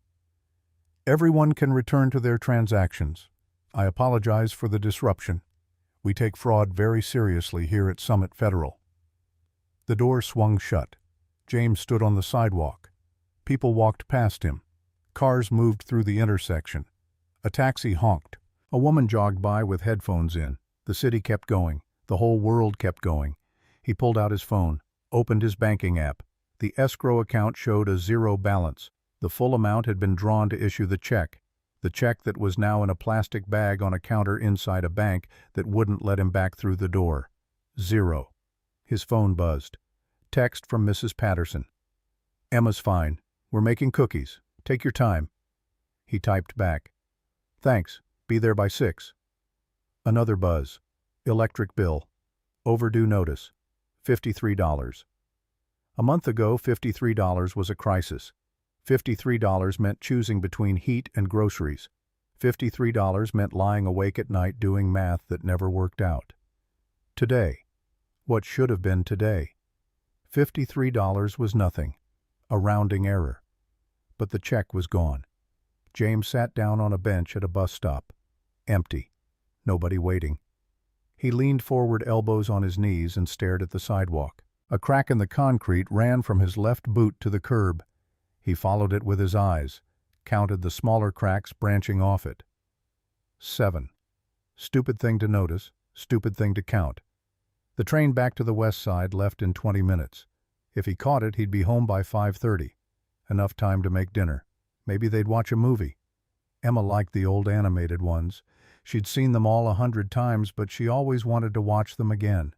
Everyone can return to their transactions. I apologize for the disruption. We take fraud very seriously here at Summit Federal. The door swung shut. James stood on the sidewalk. People walked past him. Cars moved through the intersection. A taxi honked. A woman jogged by with headphones in. The city kept going. The whole world kept going. He pulled out his phone, opened his banking app. The escrow account showed a zero balance. The full amount had been drawn to issue the check that was now in a plastic bag on a counter inside a bank that wouldn't let him back through the door. Zero. His phone buzzed. Text from Mrs. Patterson. Emma's fine. We're making cookies. Take your time. He typed back. Thanks. Be there by 6. Another buzz. Electric bill. Overdue notice. $53. A month ago, $53 was a crisis. $53 meant choosing between heat and groceries. $53 meant lying awake at night doing math that never worked out. Today. What should have been today. $53 was nothing. A rounding error. But the check was gone. James sat down on a bench at a bus stop. Empty. Nobody waiting. He leaned forward, elbows on his knees, and stared at the sidewalk. A crack in the concrete ran from his left boot to the curb. He followed it with his eyes, counted the smaller cracks branching off it. 7. Stupid thing to notice, stupid thing to count. The train back to the west side left in 20 minutes. If he caught it, he'd be home by 5:30. Enough time to make dinner. Maybe they'd watch a movie. Emma liked the old animated ones. She'd seen them all 100 times, but she always wanted to watch them again.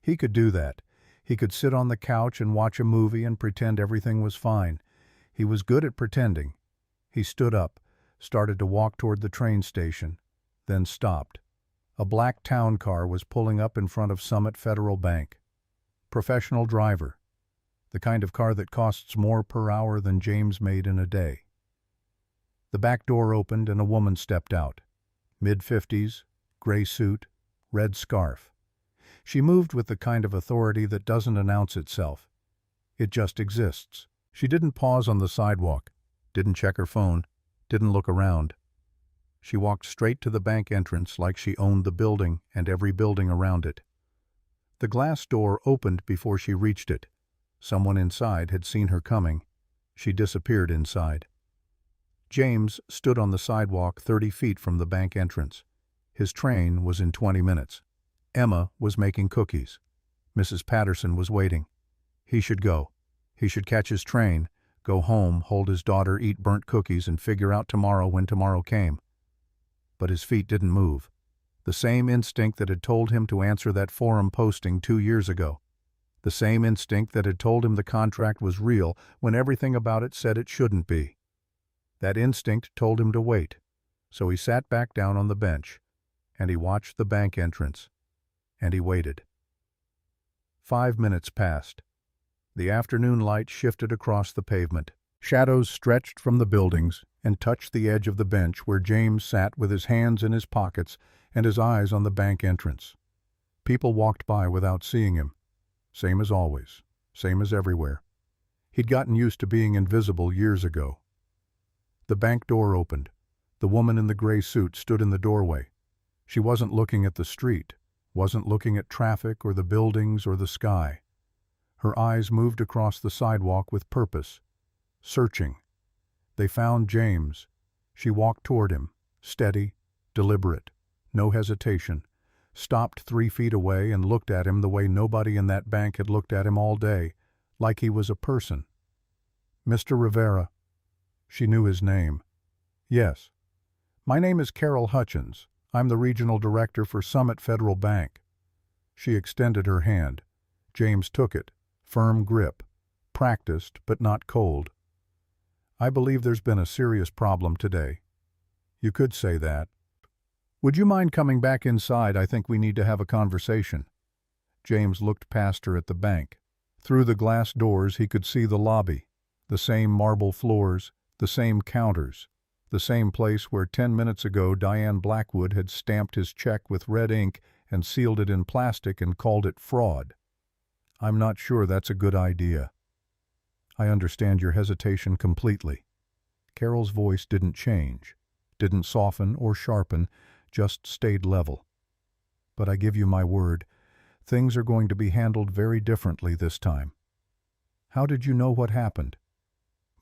He could do that. He could sit on the couch and watch a movie and pretend everything was fine. He was good at pretending. He stood up, started to walk toward the train station, then stopped. A black town car was pulling up in front of Summit Federal Bank. Professional driver. The kind of car that costs more per hour than James made in a day. The back door opened and a woman stepped out. Mid-50s, gray suit, red scarf. She moved with the kind of authority that doesn't announce itself. It just exists. She didn't pause on the sidewalk, didn't check her phone, didn't look around. She walked straight to the bank entrance like she owned the building and every building around it. The glass door opened before she reached it. Someone inside had seen her coming. She disappeared inside. James stood on the sidewalk 30 feet from the bank entrance. His train was in 20 minutes. Emma was making cookies. Mrs. Patterson was waiting. He should go. He should catch his train, go home, hold his daughter, eat burnt cookies, and figure out tomorrow when tomorrow came. But his feet didn't move. The same instinct that had told him to answer that forum posting 2 years ago. The same instinct that had told him the contract was real when everything about it said it shouldn't be. That instinct told him to wait, so he sat back down on the bench, and he watched the bank entrance, and he waited. 5 minutes passed. The afternoon light shifted across the pavement. Shadows stretched from the buildings and touched the edge of the bench where James sat with his hands in his pockets and his eyes on the bank entrance. People walked by without seeing him. Same as always, same as everywhere. He'd gotten used to being invisible years ago. The bank door opened. The woman in the gray suit stood in the doorway. She wasn't looking at the street, wasn't looking at traffic or the buildings or the sky. Her eyes moved across the sidewalk with purpose, searching. They found James. She walked toward him, steady, deliberate, no hesitation, stopped 3 feet away and looked at him the way nobody in that bank had looked at him all day, like he was a person. Mr. Rivera. She knew his name. Yes. My name is Carol Hutchins. I'm the regional director for Summit Federal Bank. She extended her hand. James took it, firm grip, practiced but not cold. I believe there's been a serious problem today. You could say that. Would you mind coming back inside? I think we need to have a conversation. James looked past her at the bank. Through the glass doors he could see the lobby, the same marble floors, the same counters, the same place where 10 minutes ago Diane Blackwood had stamped his check with red ink and sealed it in plastic and called it fraud. I'm not sure that's a good idea. I understand your hesitation completely. Carol's voice didn't change, didn't soften or sharpen, just stayed level. But I give you my word, things are going to be handled very differently this time. How did you know what happened?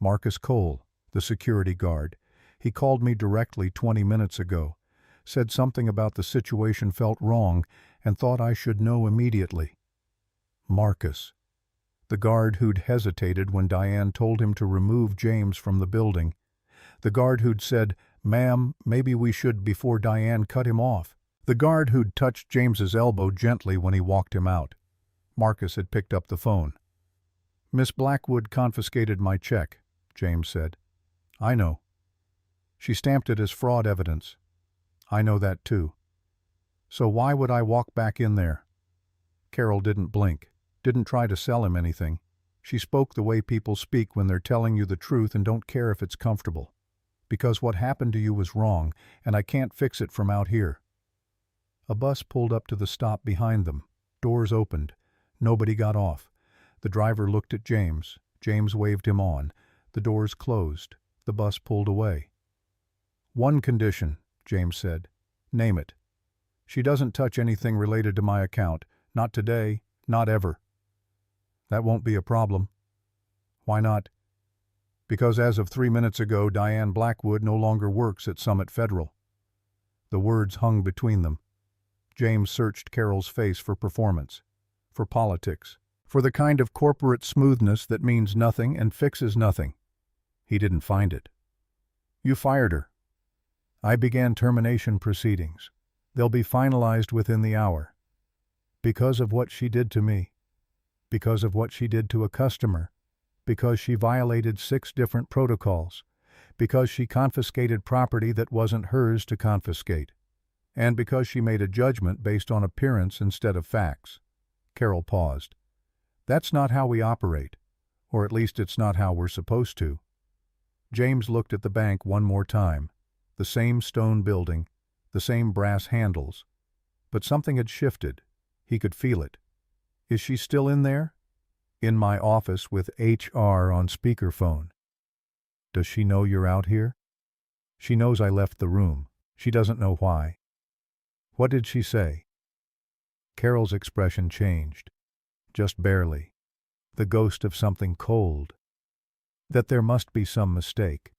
Marcus Cole, the security guard. He called me directly 20 minutes ago, said something about the situation felt wrong and thought I should know immediately. Marcus, the guard who'd hesitated when Diane told him to remove James from the building. The guard who'd said, "Ma'am, maybe we should," before Diane cut him off. The guard who'd touched James's elbow gently when he walked him out. Marcus had picked up the phone. "Miss Blackwood confiscated my check," James said. "I know. She stamped it as fraud evidence." "I know that too. So why would I walk back in there?" Carol didn't blink, didn't try to sell him anything. She spoke the way people speak when they're telling you the truth and don't care if it's comfortable. "Because what happened to you was wrong, and I can't fix it from out here." A bus pulled up to the stop behind them. Doors opened. Nobody got off. The driver looked at James. James waved him on. The doors closed. The bus pulled away. "One condition," James said. "Name it." "She doesn't touch anything related to my account. Not today, not ever." "That won't be a problem." "Why not?" "Because as of 3 minutes ago, Diane Blackwood no longer works at Summit Federal." The words hung between them. James searched Carol's face for performance, for politics, for the kind of corporate smoothness that means nothing and fixes nothing. He didn't find it. "You fired her." "I began termination proceedings. They'll be finalized within the hour." "Because of what she did to me. Because of what she did to a customer. Because she violated 6 different protocols. Because she confiscated property that wasn't hers to confiscate. And because she made a judgment based on appearance instead of facts." Carol paused. "That's not how we operate, or at least it's not how we're supposed to." James looked at the bank one more time. The same stone building, the same brass handles. But something had shifted. He could feel it. "Is she still in there?" "In my office with HR on speakerphone." "Does she know you're out here?" "She knows I left the room. She doesn't know why." "What did she say?" Carol's expression changed. Just barely. The ghost of something cold. That there must be some mistake.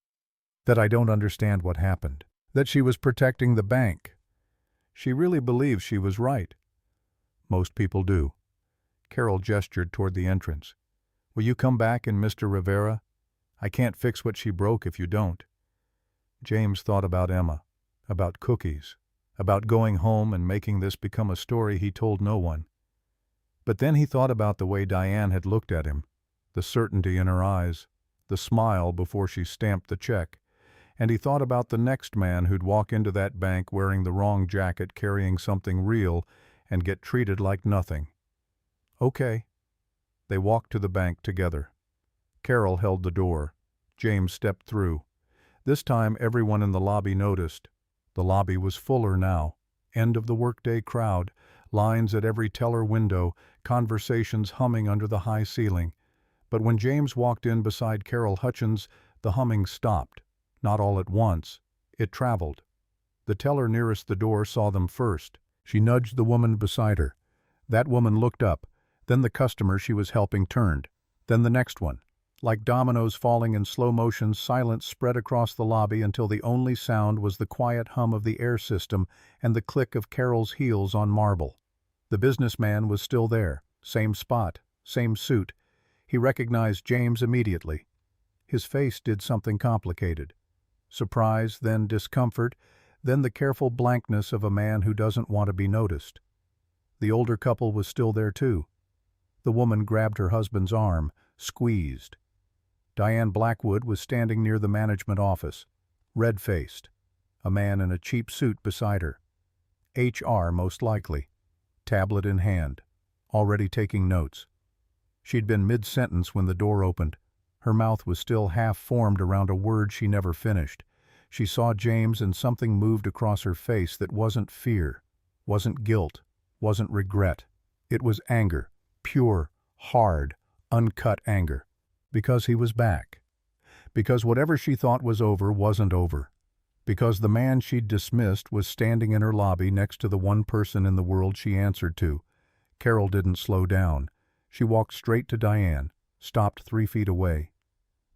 That I don't understand what happened. That she was protecting the bank. She really believes she was right. Most people do. Carol gestured toward the entrance. "Will you come back in, Mr. Rivera? I can't fix what she broke if you don't." James thought about Emma, about cookies, about going home and making this become a story he told no one. But then he thought about the way Diane had looked at him, the certainty in her eyes, the smile before she stamped the check, and he thought about the next man who'd walk into that bank wearing the wrong jacket carrying something real and get treated like nothing. "Okay." They walked to the bank together. Carol held the door. James stepped through. This time everyone in the lobby noticed. The lobby was fuller now. End of the workday crowd, lines at every teller window, conversations humming under the high ceiling. But when James walked in beside Carol Hutchins, the humming stopped. Not all at once. It traveled. The teller nearest the door saw them first. She nudged the woman beside her. That woman looked up. Then the customer she was helping turned. Then the next one. Like dominoes falling in slow motion, silence spread across the lobby until the only sound was the quiet hum of the air system and the click of Carol's heels on marble. The businessman was still there. Same spot. Same suit. He recognized James immediately. His face did something complicated. Surprise, then discomfort, then the careful blankness of a man who doesn't want to be noticed. The older couple was still there too. The woman grabbed her husband's arm, squeezed. Diane Blackwood was standing near the management office, red-faced. A man in a cheap suit beside her. HR most likely. Tablet in hand. Already taking notes. She'd been mid-sentence when the door opened. Her mouth was still half-formed around a word she never finished. She saw James and something moved across her face that wasn't fear, wasn't guilt, wasn't regret. It was anger, pure, hard, uncut anger. Because he was back. Because whatever she thought was over wasn't over. Because the man she'd dismissed was standing in her lobby next to the one person in the world she answered to. Carol didn't slow down. She walked straight to Diane, stopped 3 feet away.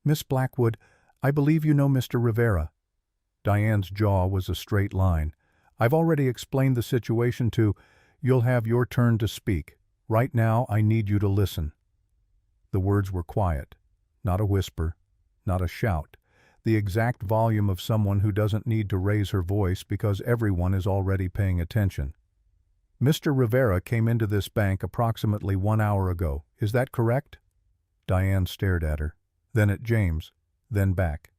"Miss Blackwood, I believe you know Mr. Rivera." Diane's jaw was a straight line. "I've already explained the situation to. You'll have your turn to speak. Right now, I need you to listen." The words were quiet, not a whisper, not a shout, the exact volume of someone who doesn't need to raise her voice because everyone is already paying attention. "Mr. Rivera came into this bank approximately 1 hour ago. Is that correct?" Diane stared at her, then at James, then back.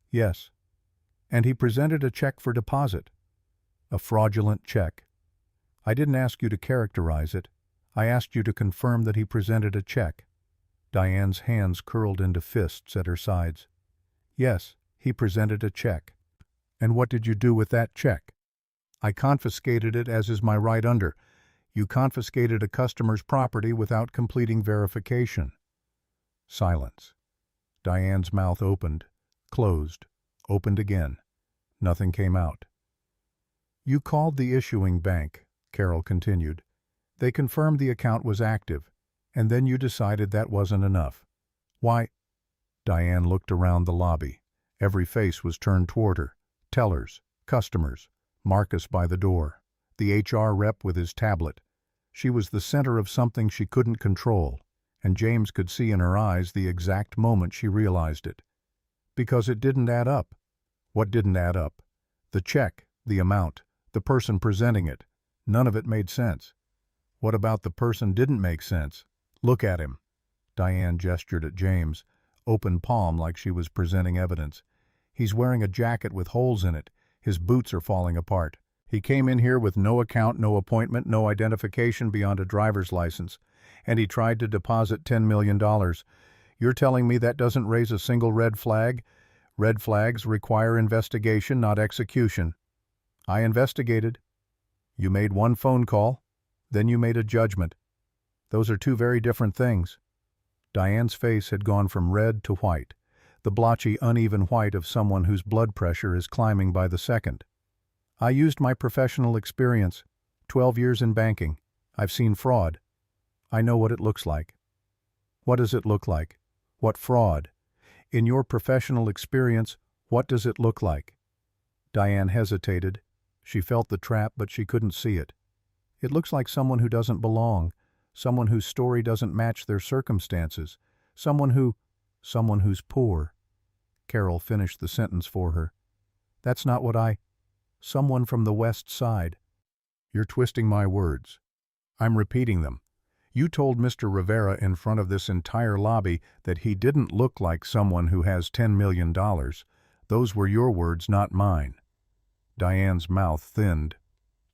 "Yes." "And he presented a check for deposit." "A fraudulent check." "I didn't ask you to characterize it. I asked you to confirm that he presented a check." Diane's hands curled into fists at her sides. "Yes, he presented a check." "And what did you do with that check?" "I confiscated it, as is my right under. You confiscated a customer's property without completing verification." Silence. Diane's mouth opened, closed, opened again. Nothing came out. "You called the issuing bank," Carol continued. "They confirmed the account was active, and then you decided that wasn't enough. Why?" Diane looked around the lobby. Every face was turned toward her. Tellers, customers, Marcus by the door, the HR rep with his tablet. She was the center of something she couldn't control, and James could see in her eyes the exact moment she realized it. Because it didn't add up. What didn't add up? The check, the amount, the person presenting it. None of it made sense. What about the person didn't make sense? "Look at him." Diane gestured at James, open palm like she was presenting evidence. "He's wearing a jacket with holes in it. His boots are falling apart. He came in here with no account, no appointment, no identification beyond a driver's license. And he tried to deposit $10 million. You're telling me that doesn't raise a single red flag? Red flags require investigation, not execution. I investigated. You made one phone call, then you made a judgment. Those are two very different things." Diane's face had gone from red to white, the blotchy, uneven white of someone whose blood pressure is climbing by the second. "I used my professional experience, 12 years in banking. I've seen fraud. I know what it looks like." "What does it look like? What fraud? In your professional experience, what does it look like?" Diane hesitated. She felt the trap, but she couldn't see it. "It looks like someone who doesn't belong, someone whose story doesn't match their circumstances, someone who's poor." Carol finished the sentence for her. "That's not what someone from the West Side." "You're twisting my words. I'm repeating them. You told Mr. Rivera in front of this entire lobby that he didn't look like someone who has $10 million. Those were your words, not mine." Diane's mouth thinned.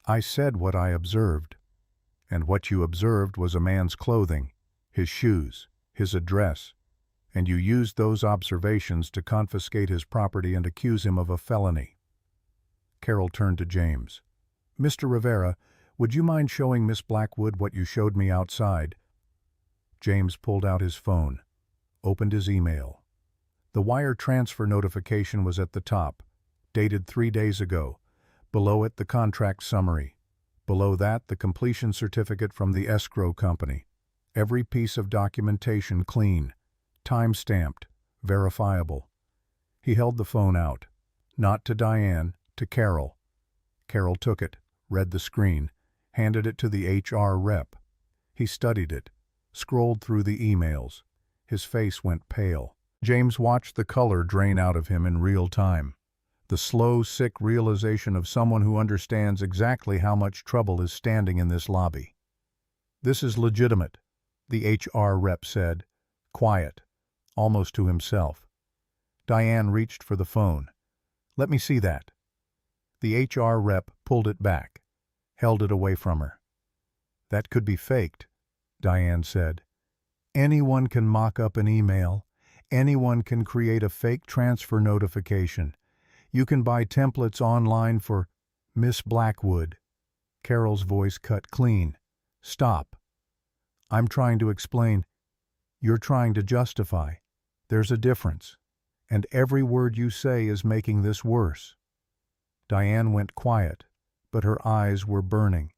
"I said what I observed. And what you observed was a man's clothing, his shoes, his address, and you used those observations to confiscate his property and accuse him of a felony." Carol turned to James. "Mr. Rivera, would you mind showing Miss Blackwood what you showed me outside?" James pulled out his phone, opened his email. The wire transfer notification was at the top, dated 3 days ago. Below it, the contract summary. Below that, the completion certificate from the escrow company. Every piece of documentation clean, time-stamped, verifiable. He held the phone out. Not to Diane, to Carol. Carol took it, read the screen, handed it to the HR rep. He studied it, scrolled through the emails. His face went pale. James watched the color drain out of him in real time. The slow, sick realization of someone who understands exactly how much trouble is standing in this lobby. "This is legitimate," the HR rep said, quiet, almost to himself. Diane reached for the phone. "Let me see that." The HR rep pulled it back, held it away from her. "That could be faked," Diane said. "Anyone can mock up an email. Anyone can create a fake transfer notification. You can buy templates online for Miss Blackwood. Carol's voice cut clean. Stop. I'm trying to explain. You're trying to justify. There's a difference. And every word you say is making this worse. Diane went quiet, but her eyes were burning.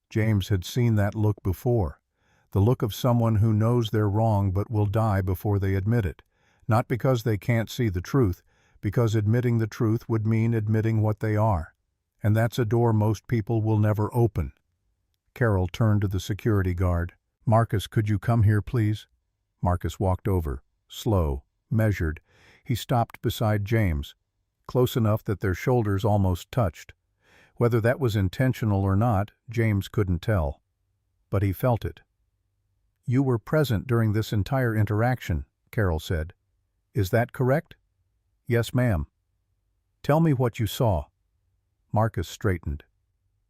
James had seen that look before. The look of someone who knows they're wrong but will die before they admit it. Not because they can't see the truth, because admitting the truth would mean admitting what they are. And that's a door most people will never open. Carol turned to the security guard. Marcus, could you come here, please? Marcus walked over, slow, measured. He stopped beside James, close enough that their shoulders almost touched. Whether that was intentional or not, James couldn't tell. But he felt it. You were present during this entire interaction, Carol said. Is that correct? Yes, ma'am. Tell me what you saw. Marcus straightened.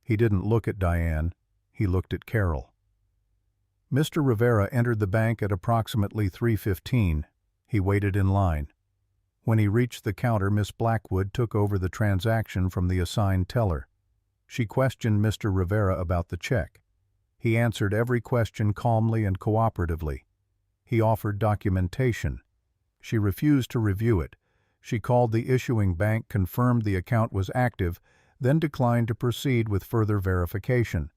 He didn't look at Diane. He looked at Carol. Mr. Rivera entered the bank at approximately 3:15. He waited in line. When he reached the counter, Miss Blackwood took over the transaction from the assigned teller. She questioned Mr. Rivera about the check. He answered every question calmly and cooperatively. He offered documentation. She refused to review it. She called the issuing bank, confirmed the account was active, then declined to proceed with further verification.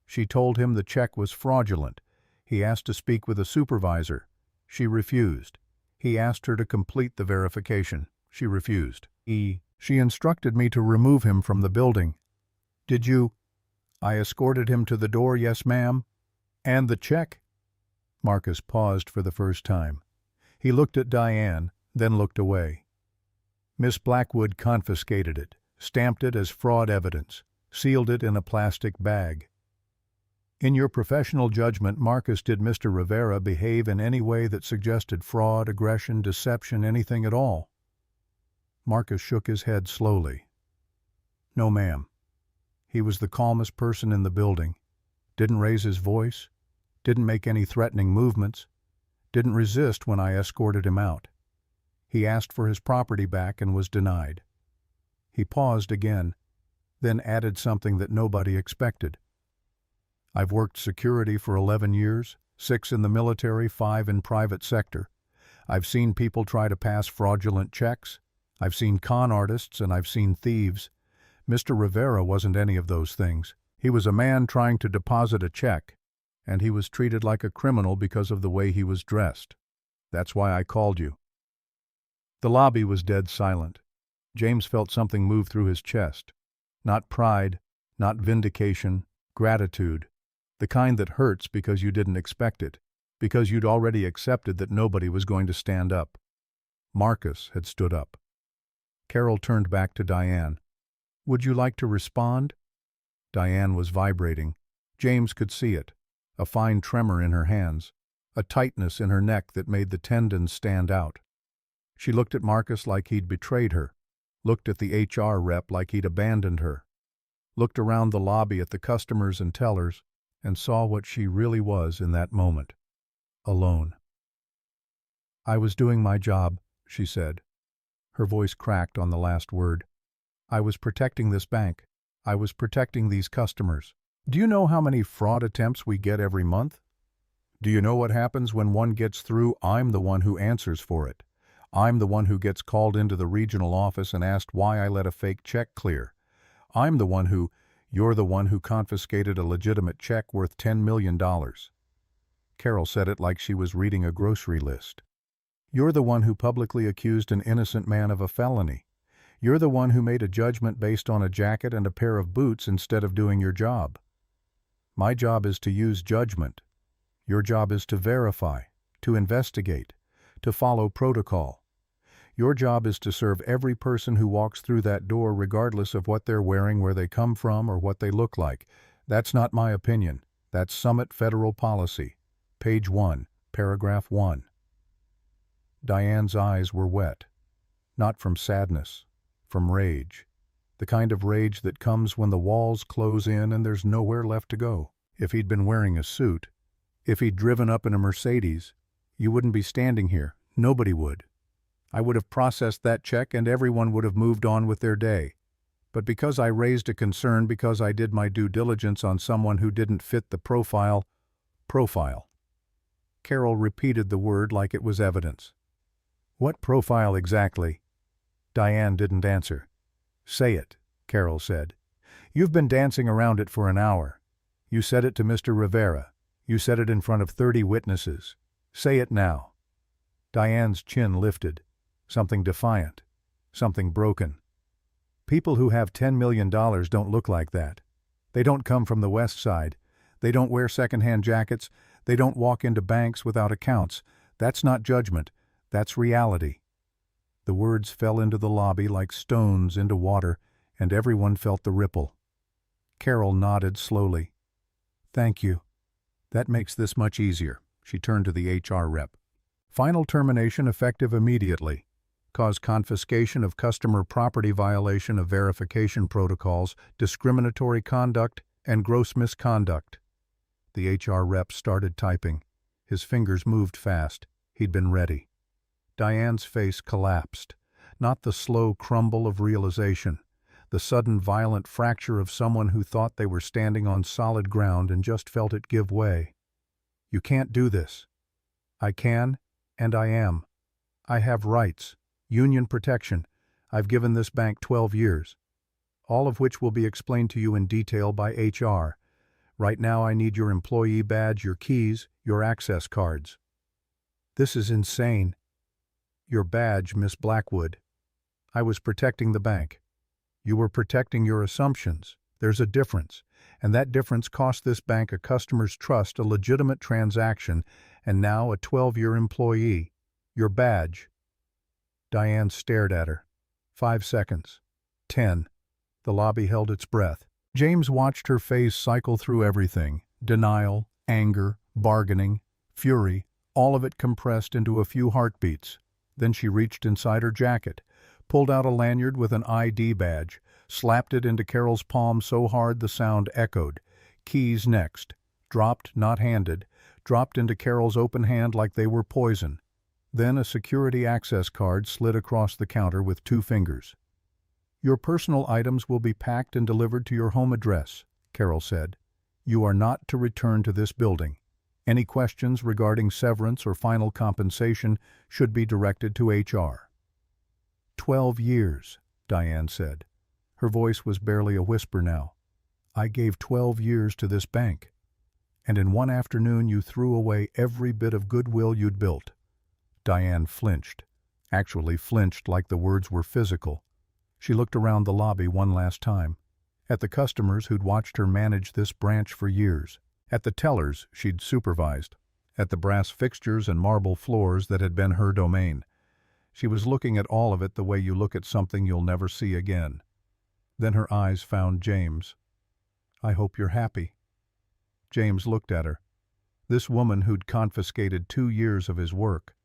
She told him the check was fraudulent. He asked to speak with a supervisor. She refused. He asked her to complete the verification. She refused. She instructed me to remove him from the building. Did you? I escorted him to the door, yes, ma'am. And the check? Marcus paused for the first time. He looked at Diane, then looked away. Miss Blackwood confiscated it, stamped it as fraud evidence, sealed it in a plastic bag. In your professional judgment, Marcus, did Mr. Rivera behave in any way that suggested fraud, aggression, deception, anything at all? Marcus shook his head slowly. No, ma'am. He was the calmest person in the building. Didn't raise his voice. Didn't make any threatening movements. Didn't resist when I escorted him out. He asked for his property back and was denied. He paused again, then added something that nobody expected. I've worked security for 11 years, 6 in the military, 5 in private sector. I've seen people try to pass fraudulent checks. I've seen con artists and I've seen thieves. Mr. Rivera wasn't any of those things. He was a man trying to deposit a check, and he was treated like a criminal because of the way he was dressed. That's why I called you. The lobby was dead silent. James felt something move through his chest. Not pride, not vindication, gratitude. The kind that hurts because you didn't expect it, because you'd already accepted that nobody was going to stand up. Marcus had stood up. Carol turned back to Diane. Would you like to respond? Diane was vibrating. James could see it, a fine tremor in her hands, a tightness in her neck that made the tendons stand out. She looked at Marcus like he'd betrayed her, looked at the HR rep like he'd abandoned her, looked around the lobby at the customers and tellers, and saw what she really was in that moment. Alone. I was doing my job, she said. Her voice cracked on the last word. I was protecting this bank. I was protecting these customers. Do you know how many fraud attempts we get every month? Do you know what happens when one gets through? I'm the one who answers for it. I'm the one who gets called into the regional office and asked why I let a fake check clear. I'm the one who... You're the one who confiscated a legitimate check worth $10 million. Carol said it like she was reading a grocery list. You're the one who publicly accused an innocent man of a felony. You're the one who made a judgment based on a jacket and a pair of boots instead of doing your job. My job is to use judgment. Your job is to verify, to investigate, to follow protocol. Your job is to serve every person who walks through that door regardless of what they're wearing, where they come from, or what they look like. That's not my opinion. That's Summit Federal Policy. Page 1, paragraph 1. Diane's eyes were wet. Not from sadness, from rage. The kind of rage that comes when the walls close in and there's nowhere left to go. If he'd been wearing a suit, if he'd driven up in a Mercedes, you wouldn't be standing here. Nobody would. I would have processed that check and everyone would have moved on with their day. But because I raised a concern, because I did my due diligence on someone who didn't fit the profile. Carol repeated the word like it was evidence. What profile exactly? Diane didn't answer. Say it, Carol said. You've been dancing around it for an hour. You said it to Mr. Rivera. You said it in front of 30 witnesses. Say it now. Diane's chin lifted. Something defiant. Something broken. People who have $10 million don't look like that. They don't come from the West Side. They don't wear second-hand jackets. They don't walk into banks without accounts. That's not judgment. That's reality. The words fell into the lobby like stones into water, and everyone felt the ripple. Carol nodded slowly. Thank you. That makes this much easier. She turned to the HR rep. Final termination effective immediately. Cause confiscation of customer property, violation of verification protocols, discriminatory conduct, and gross misconduct. The HR rep started typing. His fingers moved fast. He'd been ready. Diane's face collapsed. Not the slow crumble of realization. The sudden violent fracture of someone who thought they were standing on solid ground and just felt it give way. You can't do this. I can, and I am. I have rights, union protection. I've given this bank 12 years, all of which will be explained to you in detail by HR. Right now I need your employee badge, your keys, your access cards. This is insane. Your badge, Miss Blackwood. I was protecting the bank. You were protecting your assumptions. There's a difference, and that difference cost this bank a customer's trust, a legitimate transaction, and now a 12-year employee. Your badge. Diane stared at her. 5 seconds. 10. The lobby held its breath. James watched her face cycle through everything. Denial, anger, bargaining, fury, all of it compressed into a few heartbeats. Then she reached inside her jacket, pulled out a lanyard with an ID badge, slapped it into Carol's palm so hard the sound echoed. Keys next. Dropped, not handed, dropped into Carol's open hand like they were poison. Then a security access card slid across the counter with 2 fingers. Your personal items will be packed and delivered to your home address, Carol said. You are not to return to this building. Any questions regarding severance or final compensation should be directed to HR. 12 years, Diane said. Her voice was barely a whisper now. I gave 12 years to this bank. And in one afternoon you threw away every bit of goodwill you'd built. Diane flinched. Actually flinched like the words were physical. She looked around the lobby one last time. At the customers who'd watched her manage this branch for years. At the tellers she'd supervised. At the brass fixtures and marble floors that had been her domain. She was looking at all of it the way you look at something you'll never see again. Then her eyes found James. I hope you're happy. James looked at her. This woman who'd confiscated 2 years of his work.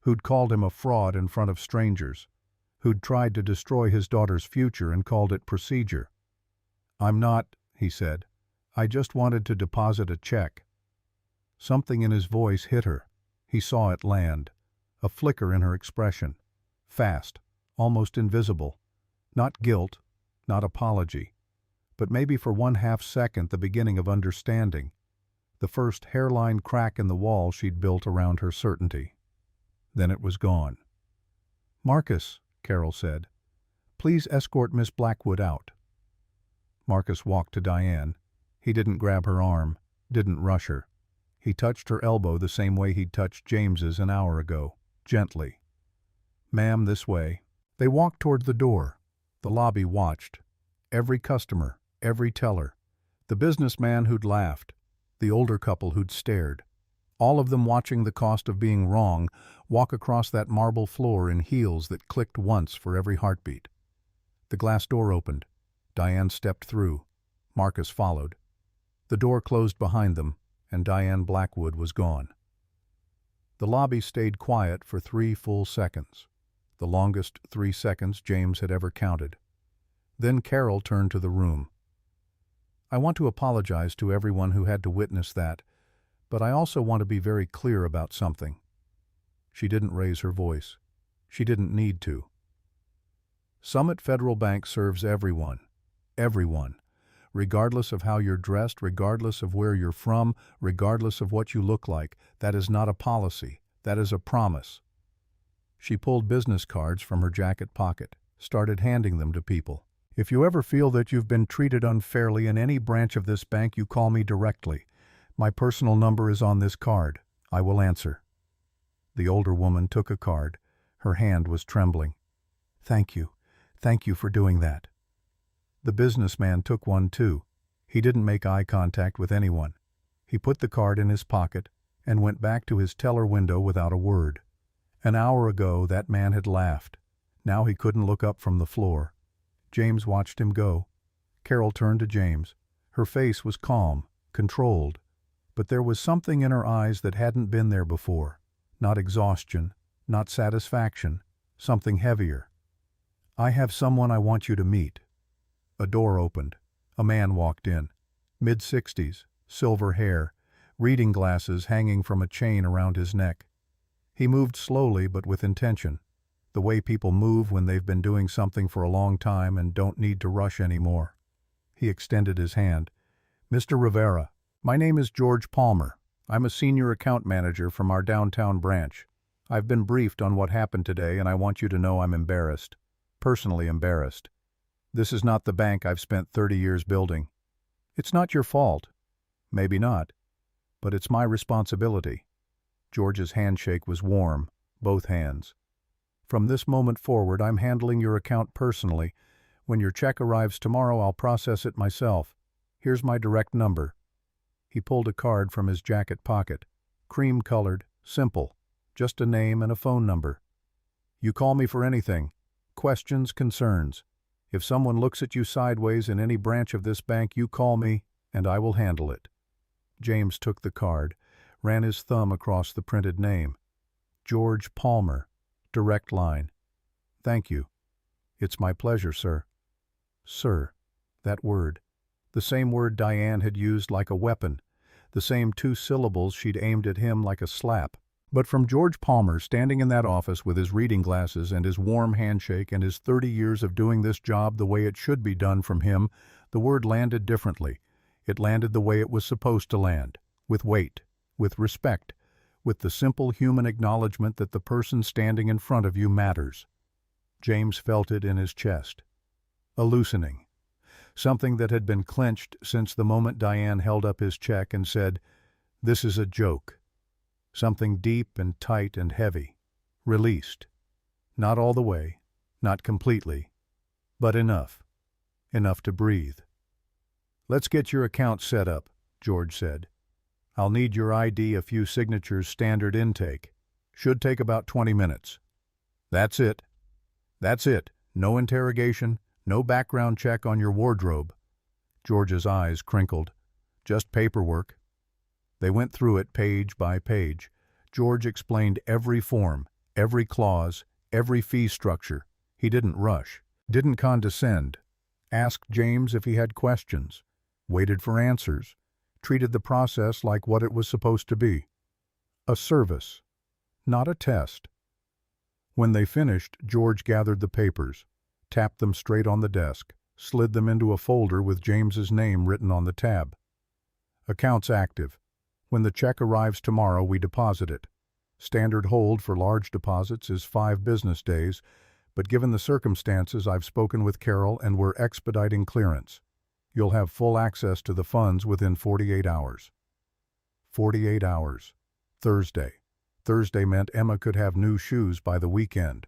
Who'd called him a fraud in front of strangers. Who'd tried to destroy his daughter's future and called it procedure. I'm not, he said. I just wanted to deposit a check. Something in his voice hit her. He saw it land. A flicker in her expression. Fast, almost invisible. Not guilt, not apology. But maybe for 1/2 second the beginning of understanding. The first hairline crack in the wall she'd built around her certainty. Then it was gone. Marcus, Carol said, please escort Miss Blackwood out. Marcus walked to Diane. He didn't grab her arm, didn't rush her. He touched her elbow the same way he'd touched James's an hour ago, gently. Ma'am, this way. They walked toward the door. The lobby watched. Every customer, every teller. The businessman who'd laughed. The older couple who'd stared. All of them watching the cost of being wrong walk across that marble floor in heels that clicked once for every heartbeat. The glass door opened. Diane stepped through. Marcus followed. The door closed behind them, and Diane Blackwood was gone. The lobby stayed quiet for 3 full seconds, the longest 3 seconds James had ever counted. Then Carol turned to the room. I want to apologize to everyone who had to witness that, but I also want to be very clear about something. She didn't raise her voice. She didn't need to. Summit Federal Bank serves everyone. Everyone. Regardless of how you're dressed, regardless of where you're from, regardless of what you look like. That is not a policy. That is a promise. She pulled business cards from her jacket pocket, started handing them to people. If you ever feel that you've been treated unfairly in any branch of this bank, you call me directly. My personal number is on this card. I will answer. The older woman took a card. Her hand was trembling. Thank you. Thank you for doing that. The businessman took one too. He didn't make eye contact with anyone. He put the card in his pocket and went back to his teller window without a word. An hour ago, that man had laughed. Now he couldn't look up from the floor. James watched him go. Carol turned to James. Her face was calm, controlled, but there was something in her eyes that hadn't been there before. Not exhaustion, not satisfaction, something heavier. I have someone I want you to meet. A door opened. A man walked in. Mid-60s, silver hair, reading glasses hanging from a chain around his neck. He moved slowly but with intention, the way people move when they've been doing something for a long time and don't need to rush anymore. He extended his hand. Mr. Rivera, my name is George Palmer. I'm a senior account manager from our downtown branch. I've been briefed on what happened today, and I want you to know I'm embarrassed. Personally embarrassed. This is not the bank I've spent 30 years building. It's not your fault. Maybe not. But it's my responsibility. George's handshake was warm, both hands. From this moment forward, I'm handling your account personally. When your check arrives tomorrow, I'll process it myself. Here's my direct number. He pulled a card from his jacket pocket. Cream-colored, simple, just a name and a phone number. You call me for anything. Questions, concerns. If someone looks at you sideways in any branch of this bank, you call me, and I will handle it. James took the card, ran his thumb across the printed name. George Palmer, direct line. Thank you. It's my pleasure, sir. Sir, that word. The same word Diane had used like a weapon, the same 2 syllables she'd aimed at him like a slap. But from George Palmer, standing in that office with his reading glasses and his warm handshake and his 30 years of doing this job the way it should be done from him, the word landed differently. It landed the way it was supposed to land, with weight, with respect, with the simple human acknowledgement that the person standing in front of you matters. James felt it in his chest. A loosening. Something that had been clenched since the moment Diane held up his check and said, "This is a joke." Something deep and tight and heavy. Released. Not all the way, not completely, but enough. Enough to breathe. "Let's get your account set up," George said. "I'll need your ID, a few signatures, standard intake. Should take about 20 minutes. That's it. That's it. No interrogation, no background check on your wardrobe." George's eyes crinkled. "Just paperwork." They went through it page by page. George explained every form, every clause, every fee structure. He didn't rush, didn't condescend. Asked James if he had questions. Waited for answers. Treated the process like what it was supposed to be. A service, not a test. When they finished, George gathered the papers, tapped them straight on the desk, slid them into a folder with James's name written on the tab. "Accounts active. When the check arrives tomorrow, we deposit it. Standard hold for large deposits is 5 business days, but given the circumstances, I've spoken with Carol and we're expediting clearance. You'll have full access to the funds within 48 hours. 48 hours. Thursday. Thursday meant Emma could have new shoes by the weekend.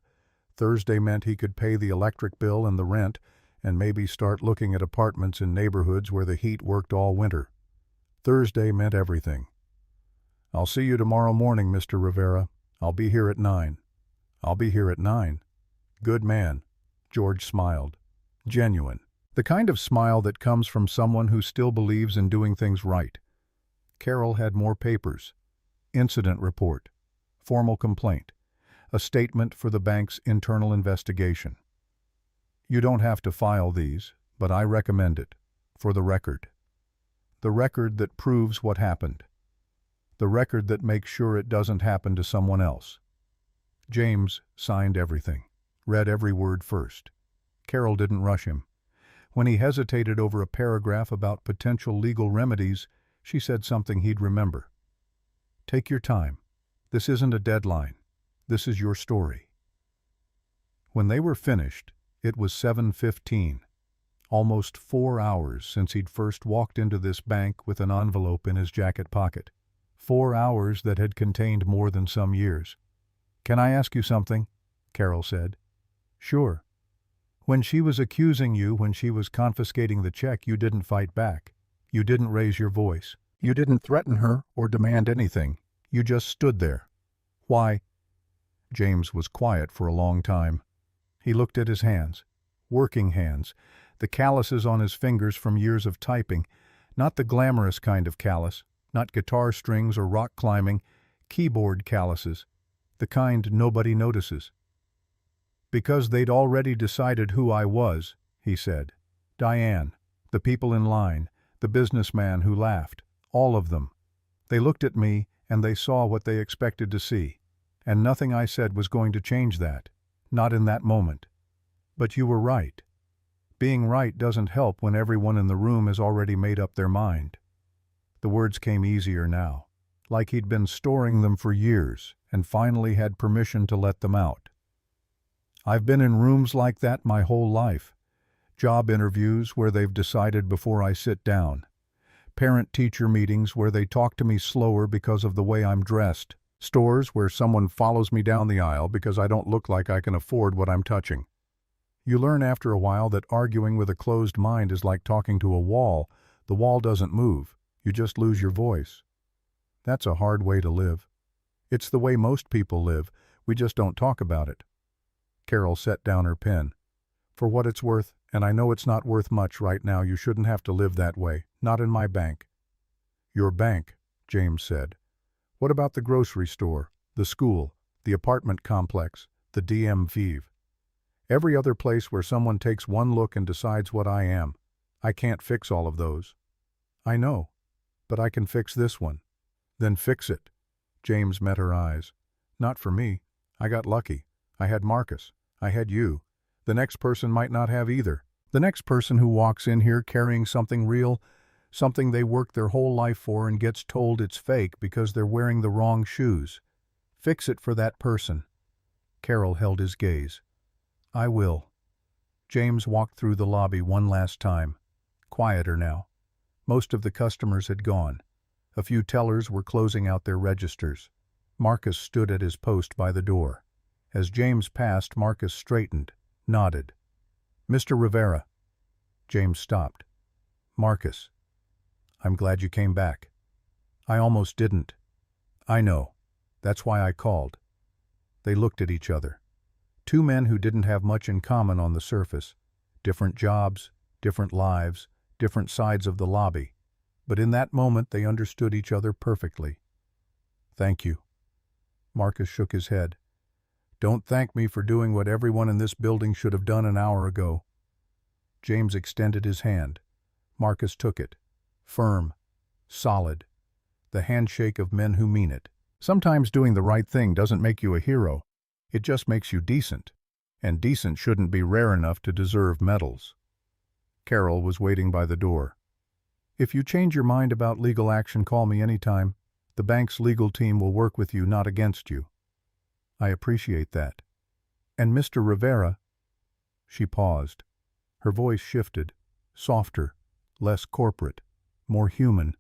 Thursday meant he could pay the electric bill and the rent, and maybe start looking at apartments in neighborhoods where the heat worked all winter. Thursday meant everything. "I'll see you tomorrow morning, Mr. Rivera. I'll be here at 9. "I'll be here at 9. "Good man." George smiled. Genuine. The kind of smile that comes from someone who still believes in doing things right. Carol had more papers. Incident report. Formal complaint. A statement for the bank's internal investigation. "You don't have to file these, but I recommend it. For the record. The record that proves what happened. The record that makes sure it doesn't happen to someone else." James signed everything, read every word first. Carol didn't rush him. When he hesitated over a paragraph about potential legal remedies, she said something he'd remember. "Take your time. This isn't a deadline. This is your story." When they were finished, it was 7:15. Almost 4 hours since he'd first walked into this bank with an envelope in his jacket pocket. 4 hours that had contained more than some years. "Can I ask you something?" Carol said. "Sure." "When she was accusing you, when she was confiscating the check, you didn't fight back. You didn't raise your voice. You didn't threaten her or demand anything. You just stood there. Why?" James was quiet for a long time. He looked at his hands. Working hands. The calluses on his fingers from years of typing. Not the glamorous kind of callus. Not guitar strings or rock climbing. Keyboard calluses. The kind nobody notices. "Because they'd already decided who I was," he said. "Diane, the people in line, the businessman who laughed, all of them. They looked at me and they saw what they expected to see. And nothing I said was going to change that. Not in that moment. But you were right. Being right doesn't help when everyone in the room has already made up their mind." The words came easier now, like he'd been storing them for years and finally had permission to let them out. "I've been in rooms like that my whole life. Job interviews where they've decided before I sit down. Parent-teacher meetings where they talk to me slower because of the way I'm dressed. Stores where someone follows me down the aisle because I don't look like I can afford what I'm touching. You learn after a while that arguing with a closed mind is like talking to a wall. The wall doesn't move. You just lose your voice. That's a hard way to live. It's the way most people live. We just don't talk about it." Carol set down her pen. "For what it's worth, and I know it's not worth much right now, you shouldn't have to live that way. Not in my bank." "Your bank," James said. "What about the grocery store, the school, the apartment complex, the DM Vive? Every other place where someone takes one look and decides what I am. I can't fix all of those." "I know, but I can fix this one." "Then fix it." James met her eyes. "Not for me. I got lucky. I had Marcus. I had you. The next person might not have either. The next person who walks in here carrying something real, something they worked their whole life for and gets told it's fake because they're wearing the wrong shoes. Fix it for that person." Carol held his gaze. "I will." James walked through the lobby one last time. Quieter now. Most of the customers had gone. A few tellers were closing out their registers. Marcus stood at his post by the door. As James passed, Marcus straightened, nodded. "Mr. Rivera." James stopped. "Marcus, I'm glad you came back." "I almost didn't." "I know. That's why I called." They looked at each other. Two men who didn't have much in common on the surface. Different jobs, different lives, different sides of the lobby. But in that moment they understood each other perfectly. "Thank you." Marcus shook his head. "Don't thank me for doing what everyone in this building should have done an hour ago." James extended his hand. Marcus took it. Firm. Solid. The handshake of men who mean it. Sometimes doing the right thing doesn't make you a hero. It just makes you decent. And decent shouldn't be rare enough to deserve medals. Carol was waiting by the door. "If you change your mind about legal action, call me anytime. The bank's legal team will work with you, not against you." "I appreciate that." "And Mr. Rivera—" She paused. Her voice shifted, softer, less corporate, more human.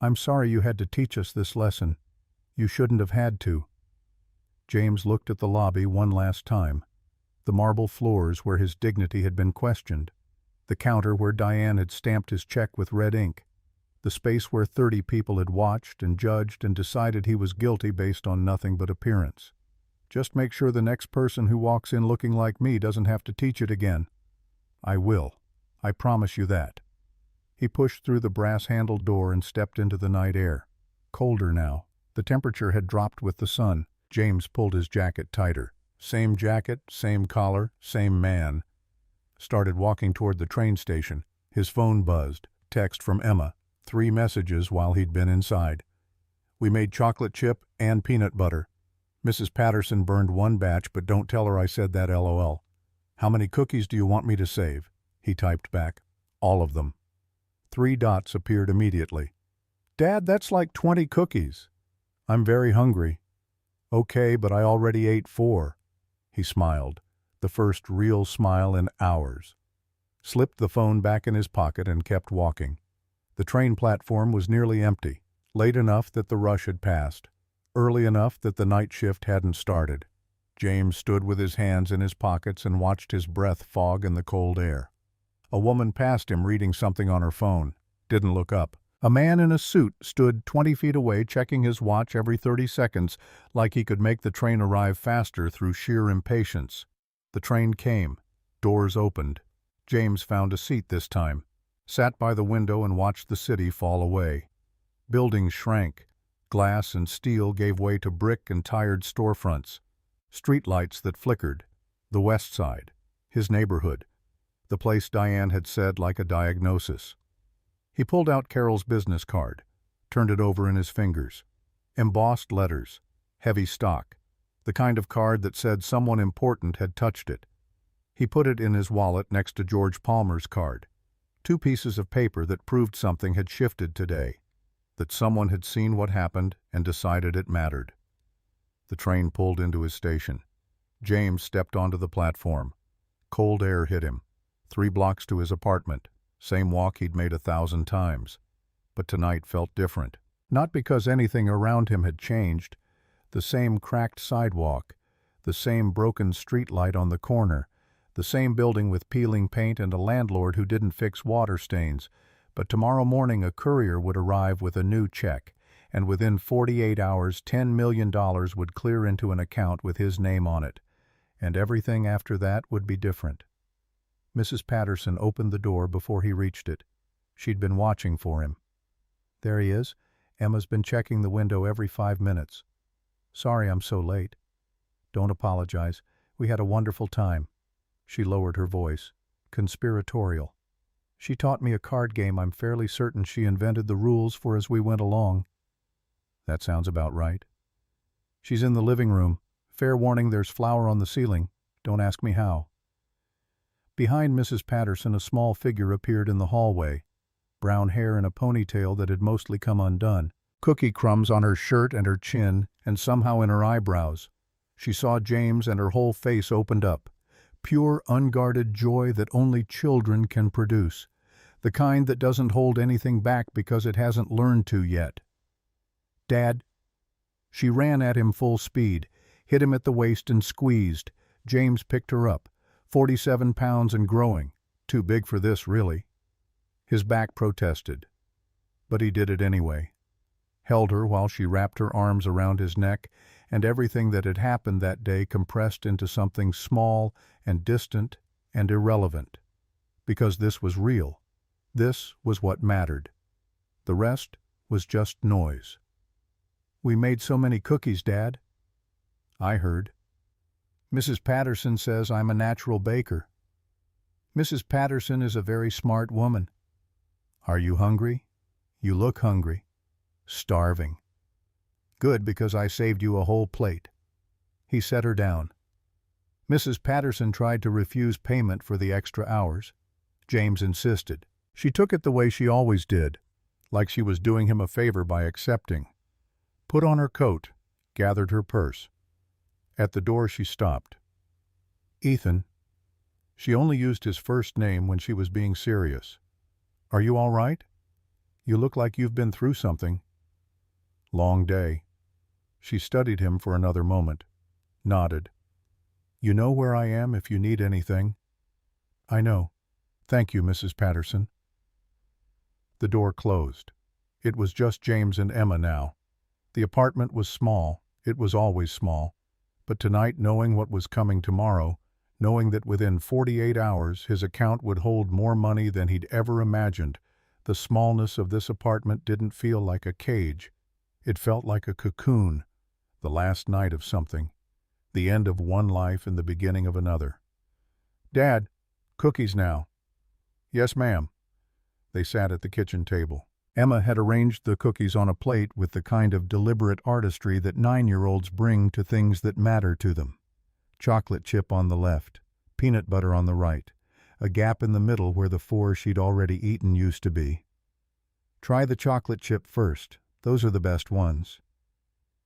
"I'm sorry you had to teach us this lesson. You shouldn't have had to." James looked at the lobby one last time. The marble floors where his dignity had been questioned. The counter where Diane had stamped his check with red ink. The space where 30 people had watched and judged and decided he was guilty based on nothing but appearance. "Just make sure the next person who walks in looking like me doesn't have to teach it again." "I will. I promise you that." He pushed through the brass-handled door and stepped into the night air. Colder now. The temperature had dropped with the sun. James pulled his jacket tighter. Same jacket, same collar, same man. Started walking toward the train station. His phone buzzed. Text from Emma. 3 messages while he'd been inside. "We made chocolate chip and peanut butter." Mrs. Patterson burned one batch, but don't tell her I said that, LOL. How many cookies do you want me to save? He typed back. All of them. 3 dots appeared immediately. Dad, that's like 20 cookies. I'm very hungry. Okay, but I already ate 4. He smiled, the first real smile in hours. Slipped the phone back in his pocket and kept walking. The train platform was nearly empty, late enough that the rush had passed, early enough that the night shift hadn't started. James stood with his hands in his pockets and watched his breath fog in the cold air. A woman passed him reading something on her phone. Didn't look up. A man in a suit stood 20 feet away checking his watch every 30 seconds like he could make the train arrive faster through sheer impatience. The train came. Doors opened. James found a seat this time, sat by the window and watched the city fall away. Buildings shrank. Glass and steel gave way to brick and tired storefronts. Streetlights that flickered. The West Side. His neighborhood. The place Diane had said like a diagnosis. He pulled out Carol's business card, turned it over in his fingers. Embossed letters, heavy stock, the kind of card that said someone important had touched it. He put it in his wallet next to George Palmer's card. 2 pieces of paper that proved something had shifted today, that someone had seen what happened and decided it mattered. The train pulled into his station. James stepped onto the platform. Cold air hit him. 3 blocks to his apartment. Same walk he'd made 1,000 times. But tonight felt different. Not because anything around him had changed. The same cracked sidewalk, the same broken streetlight on the corner, the same building with peeling paint and a landlord who didn't fix water stains. But tomorrow morning a courier would arrive with a new check, and within 48 hours $10 million would clear into an account with his name on it. And everything after that would be different. Mrs. Patterson opened the door before he reached it. She'd been watching for him. There he is. Emma's been checking the window every 5 minutes. Sorry I'm so late. Don't apologize. We had a wonderful time. She lowered her voice. Conspiratorial. She taught me a card game I'm fairly certain she invented the rules for as we went along. That sounds about right. She's in the living room. Fair warning, there's flour on the ceiling. Don't ask me how. Behind Mrs. Patterson, a small figure appeared in the hallway. Brown hair in a ponytail that had mostly come undone. Cookie crumbs on her shirt and her chin, and somehow in her eyebrows. She saw James and her whole face opened up. Pure, unguarded joy that only children can produce. The kind that doesn't hold anything back because it hasn't learned to yet. Dad. She ran at him full speed, hit him at the waist and squeezed. James picked her up. 47 pounds and growing. Too big for this, really. His back protested. But he did it anyway. Held her while she wrapped her arms around his neck, and everything that had happened that day compressed into something small and distant and irrelevant. Because this was real. This was what mattered. The rest was just noise. We made so many cookies, Dad. I heard. Mrs. Patterson says I'm a natural baker. Mrs. Patterson is a very smart woman. Are you hungry? You look hungry. Starving. Good, because I saved you a whole plate. He set her down. Mrs. Patterson tried to refuse payment for the extra hours. James insisted. She took it the way she always did, like she was doing him a favor by accepting. Put on her coat, gathered her purse. At the door she stopped. Ethan. She only used his first name when she was being serious. Are you all right? You look like you've been through something. Long day. She studied him for another moment. Nodded. You know where I am if you need anything. I know. Thank you, Mrs. Patterson. The door closed. It was just James and Emma now. The apartment was small. It was always small. But tonight, knowing what was coming tomorrow, knowing that within 48 hours his account would hold more money than he'd ever imagined, the smallness of this apartment didn't feel like a cage. It felt like a cocoon, the last night of something, the end of one life and the beginning of another. Dad, cookies now. Yes, ma'am. They sat at the kitchen table. Emma had arranged the cookies on a plate with the kind of deliberate artistry that 9-year-olds bring to things that matter to them. Chocolate chip on the left, peanut butter on the right, a gap in the middle where the 4 she'd already eaten used to be. "Try the chocolate chip first. Those are the best ones."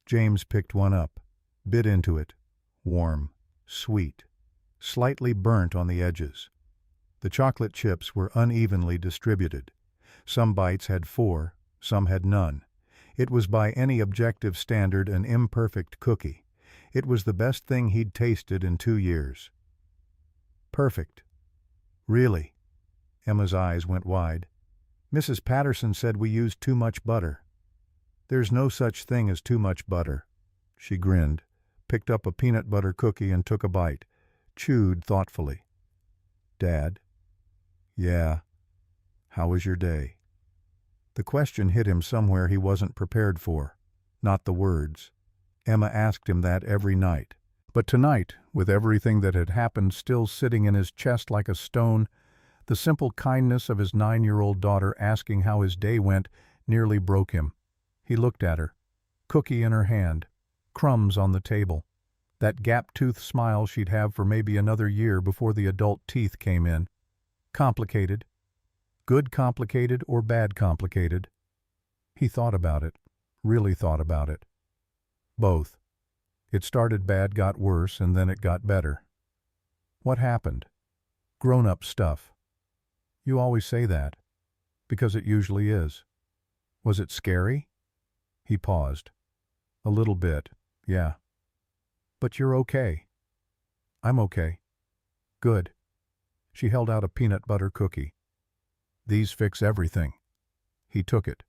James picked one up, bit into it. Warm, sweet, slightly burnt on the edges. The chocolate chips were unevenly distributed. Some bites had 4, some had none. It was by any objective standard an imperfect cookie. It was the best thing he'd tasted in 2 years. Perfect. Really? Emma's eyes went wide. "Mrs. Patterson said we used too much butter." "There's no such thing as too much butter." She grinned, picked up a peanut butter cookie and took a bite, chewed thoughtfully. "Dad?" "Yeah." "How was your day?" The question hit him somewhere he wasn't prepared for. Not the words. Emma asked him that every night. But tonight, with everything that had happened still sitting in his chest like a stone, the simple kindness of his 9-year-old daughter asking how his day went nearly broke him. He looked at her, cookie in her hand, crumbs on the table, that gap-toothed smile she'd have for maybe another year before the adult teeth came in. Complicated. Good complicated or bad complicated? He thought about it, really thought about it. Both. It started bad, got worse, and then it got better. What happened? Grown-up stuff. You always say that. Because it usually is. Was it scary? He paused. A little bit, yeah. But you're okay. I'm okay. Good. She held out a peanut butter cookie. These fix everything. He took it.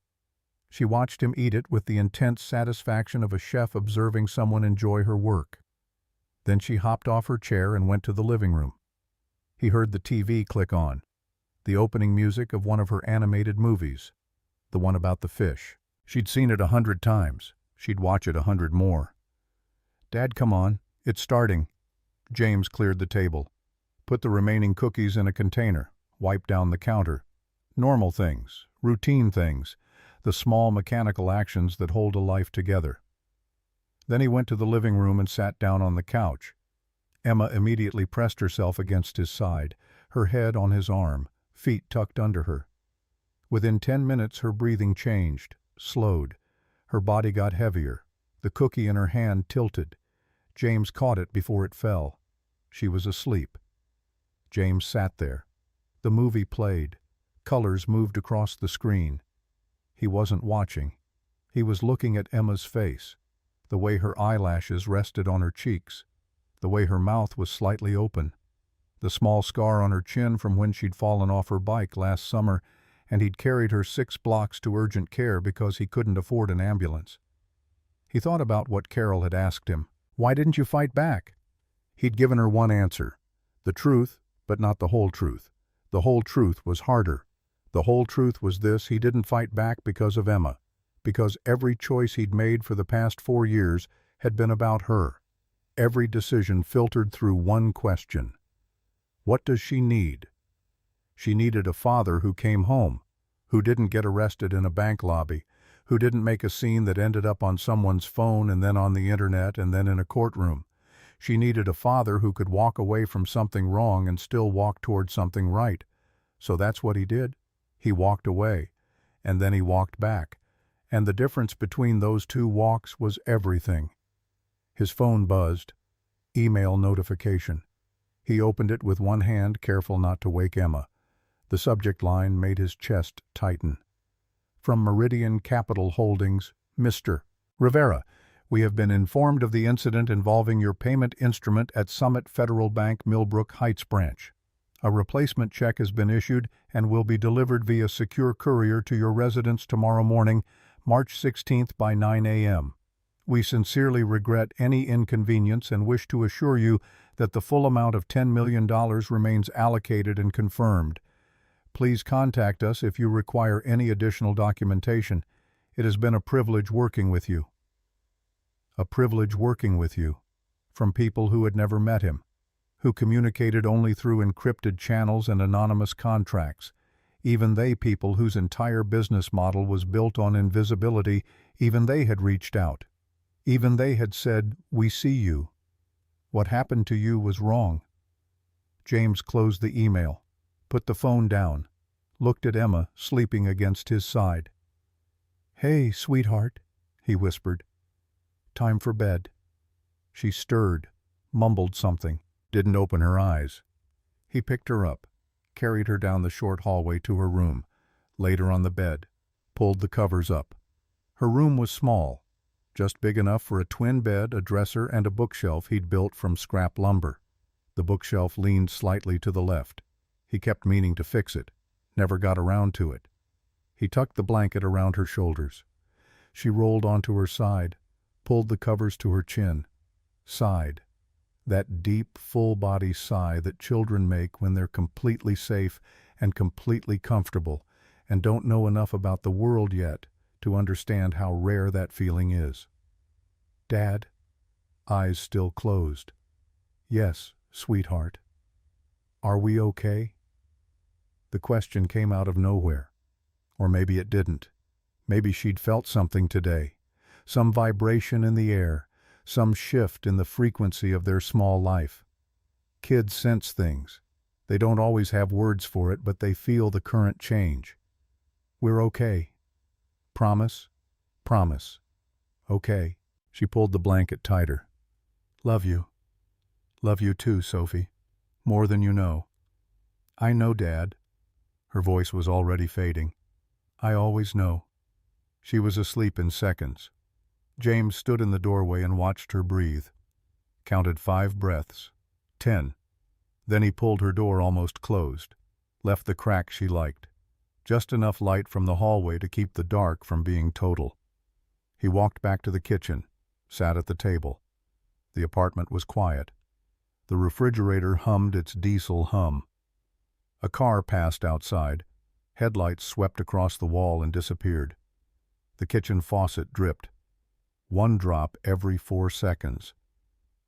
She watched him eat it with the intense satisfaction of a chef observing someone enjoy her work. Then she hopped off her chair and went to the living room. He heard the TV click on, the opening music of one of her animated movies, the one about the fish. She'd seen it 100 times. She'd watch it 100 more. "Dad, come on. It's starting." James cleared the table, put the remaining cookies in a container, wiped down the counter. Normal things, routine things, the small mechanical actions that hold a life together. Then he went to the living room and sat down on the couch. Emma immediately pressed herself against his side, her head on his arm, feet tucked under her. Within 10 minutes her breathing changed, slowed. Her body got heavier. The cookie in her hand tilted. James caught it before it fell. She was asleep. James sat there. The movie played. Colors moved across the screen. He wasn't watching. He was looking at Emma's face, the way her eyelashes rested on her cheeks, the way her mouth was slightly open, the small scar on her chin from when she'd fallen off her bike last summer and he'd carried her 6 blocks to urgent care because he couldn't afford an ambulance. He thought about what Carol had asked him. "Why didn't you fight back?" He'd given her one answer. The truth, but not the whole truth. The whole truth was harder. The whole truth was this: he didn't fight back because of Emma, because every choice he'd made for the past 4 years had been about her. Every decision filtered through one question. What does she need? She needed a father who came home, who didn't get arrested in a bank lobby, who didn't make a scene that ended up on someone's phone and then on the internet and then in a courtroom. She needed a father who could walk away from something wrong and still walk toward something right. So that's what he did. He walked away, and then he walked back, and the difference between those 2 walks was everything. His phone buzzed. Email notification. He opened it with one hand, careful not to wake Emma. The subject line made his chest tighten. From Meridian Capital Holdings, Mr. Rivera, we have been informed of the incident involving your payment instrument at Summit Federal Bank Millbrook Heights branch. A replacement check has been issued and will be delivered via secure courier to your residence tomorrow morning, March 16th by 9 a.m. We sincerely regret any inconvenience and wish to assure you that the full amount of $10 million remains allocated and confirmed. Please contact us if you require any additional documentation. It has been a privilege working with you. A privilege working with you. From people who had never met him, who communicated only through encrypted channels and anonymous contracts. Even they, people whose entire business model was built on invisibility, even they had reached out. Even they had said, "We see you. What happened to you was wrong." James closed the email, put the phone down, looked at Emma sleeping against his side. "Hey, sweetheart," he whispered. "Time for bed." She stirred, mumbled something, didn't open her eyes. He picked her up, carried her down the short hallway to her room, laid her on the bed, pulled the covers up. Her room was small, just big enough for a twin bed, a dresser, and a bookshelf he'd built from scrap lumber. The bookshelf leaned slightly to the left. He kept meaning to fix it, never got around to it. He tucked the blanket around her shoulders. She rolled onto her side, pulled the covers to her chin, sighed. That deep, full-body sigh that children make when they're completely safe and completely comfortable and don't know enough about the world yet to understand how rare that feeling is. "Dad?" Eyes still closed. "Yes, sweetheart." "Are we okay?" The question came out of nowhere. Or maybe it didn't. Maybe she'd felt something today. Some vibration in the air. Some shift in the frequency of their small life. Kids sense things. They don't always have words for it, but they feel the current change. "We're okay." "Promise?" "Promise." "Okay." She pulled the blanket tighter. "Love you." "Love you too, Sophie. More than you know." "I know, Dad." Her voice was already fading. "I always know." She was asleep in seconds. James stood in the doorway and watched her breathe. Counted 5 breaths. 10. Then he pulled her door almost closed. Left the crack she liked. Just enough light from the hallway to keep the dark from being total. He walked back to the kitchen, sat at the table. The apartment was quiet. The refrigerator hummed its diesel hum. A car passed outside. Headlights swept across the wall and disappeared. The kitchen faucet dripped. 1 drop every 4 seconds.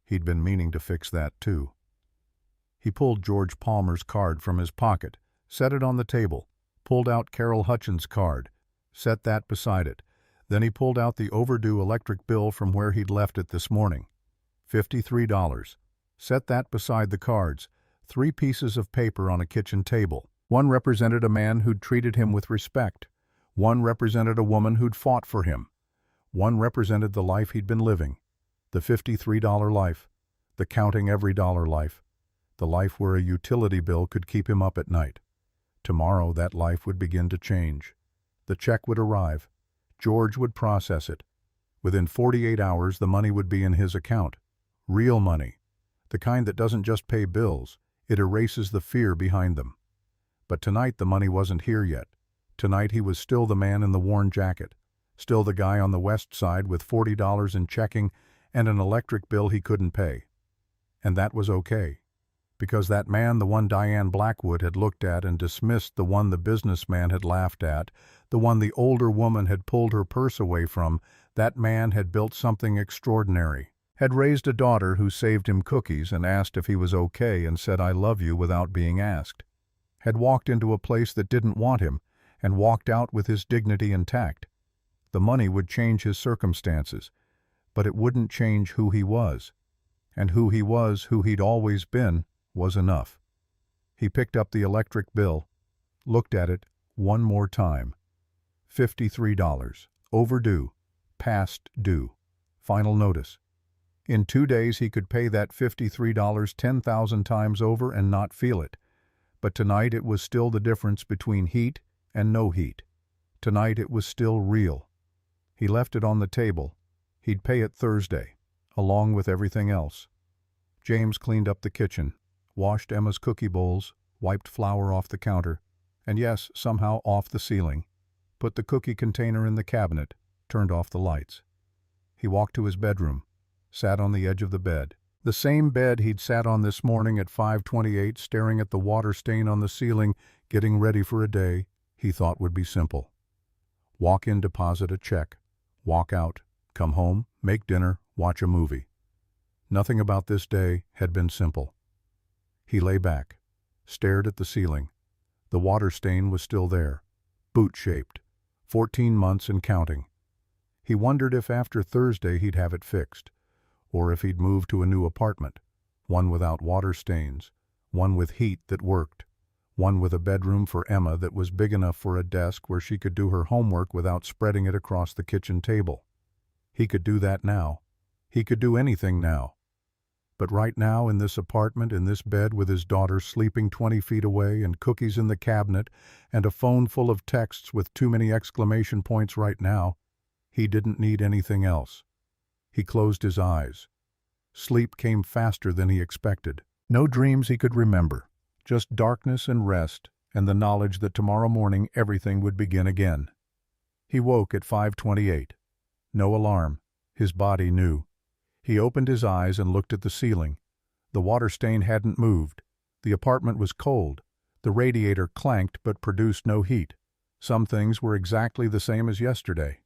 He'd been meaning to fix that too. He pulled George Palmer's card from his pocket, set it on the table, pulled out Carol Hutchins' card, set that beside it. Then he pulled out the overdue electric bill from where he'd left it this morning. $53. Set that beside the cards. 3 pieces of paper on a kitchen table. One represented a man who'd treated him with respect. One represented a woman who'd fought for him. One represented the life he'd been living. The $53 life. The counting every dollar life. The life where a utility bill could keep him up at night. Tomorrow that life would begin to change. The check would arrive. George would process it. Within 48 hours the money would be in his account. Real money. The kind that doesn't just pay bills. It erases the fear behind them. But tonight the money wasn't here yet. Tonight he was still the man in the worn jacket. Still the guy on the west side with $40 in checking and an electric bill he couldn't pay. And that was okay. Because that man, the one Diane Blackwood had looked at and dismissed, the one the businessman had laughed at, the one the older woman had pulled her purse away from, that man had built something extraordinary. Had raised a daughter who saved him cookies and asked if he was okay and said "I love you" without being asked. Had walked into a place that didn't want him and walked out with his dignity intact. The money would change his circumstances, but it wouldn't change who he was. And who he was, who he'd always been, was enough. He picked up the electric bill, looked at it one more time. $53. Overdue. Past due. Final notice. In 2 days he could pay that $53 10,000 times over and not feel it. But tonight it was still the difference between heat and no heat. Tonight it was still real. He left it on the table. He'd pay it Thursday, along with everything else. James cleaned up the kitchen, washed Emma's cookie bowls, wiped flour off the counter, and yes, somehow off the ceiling, put the cookie container in the cabinet, turned off the lights. He walked to his bedroom, sat on the edge of the bed. The same bed he'd sat on this morning at 5:28, staring at the water stain on the ceiling, getting ready for a day he thought would be simple. Walk in, deposit a check. Walk out, come home, make dinner, watch a movie. Nothing about this day had been simple. He lay back, stared at the ceiling, The water stain was still there, boot-shaped, 14 months and counting. He wondered if after Thursday he'd have it fixed, or if he'd move to a new apartment, one without water stains, one with heat that worked, one with a bedroom for Emma that was big enough for a desk where she could do her homework without spreading it across the kitchen table. He could do that now. He could do anything now. But right now, in this apartment, in this bed with his daughter sleeping 20 feet away and cookies in the cabinet and a phone full of texts with too many exclamation points right now, he didn't need anything else. He closed his eyes. Sleep came faster than he expected. No dreams he could remember, just darkness and rest and the knowledge that tomorrow morning everything would begin again. He woke at 5:28. No alarm. His body knew. He opened his eyes and looked at the ceiling. The water stain hadn't moved. The apartment was cold. The radiator clanked but produced no heat. Some things were exactly the same as yesterday.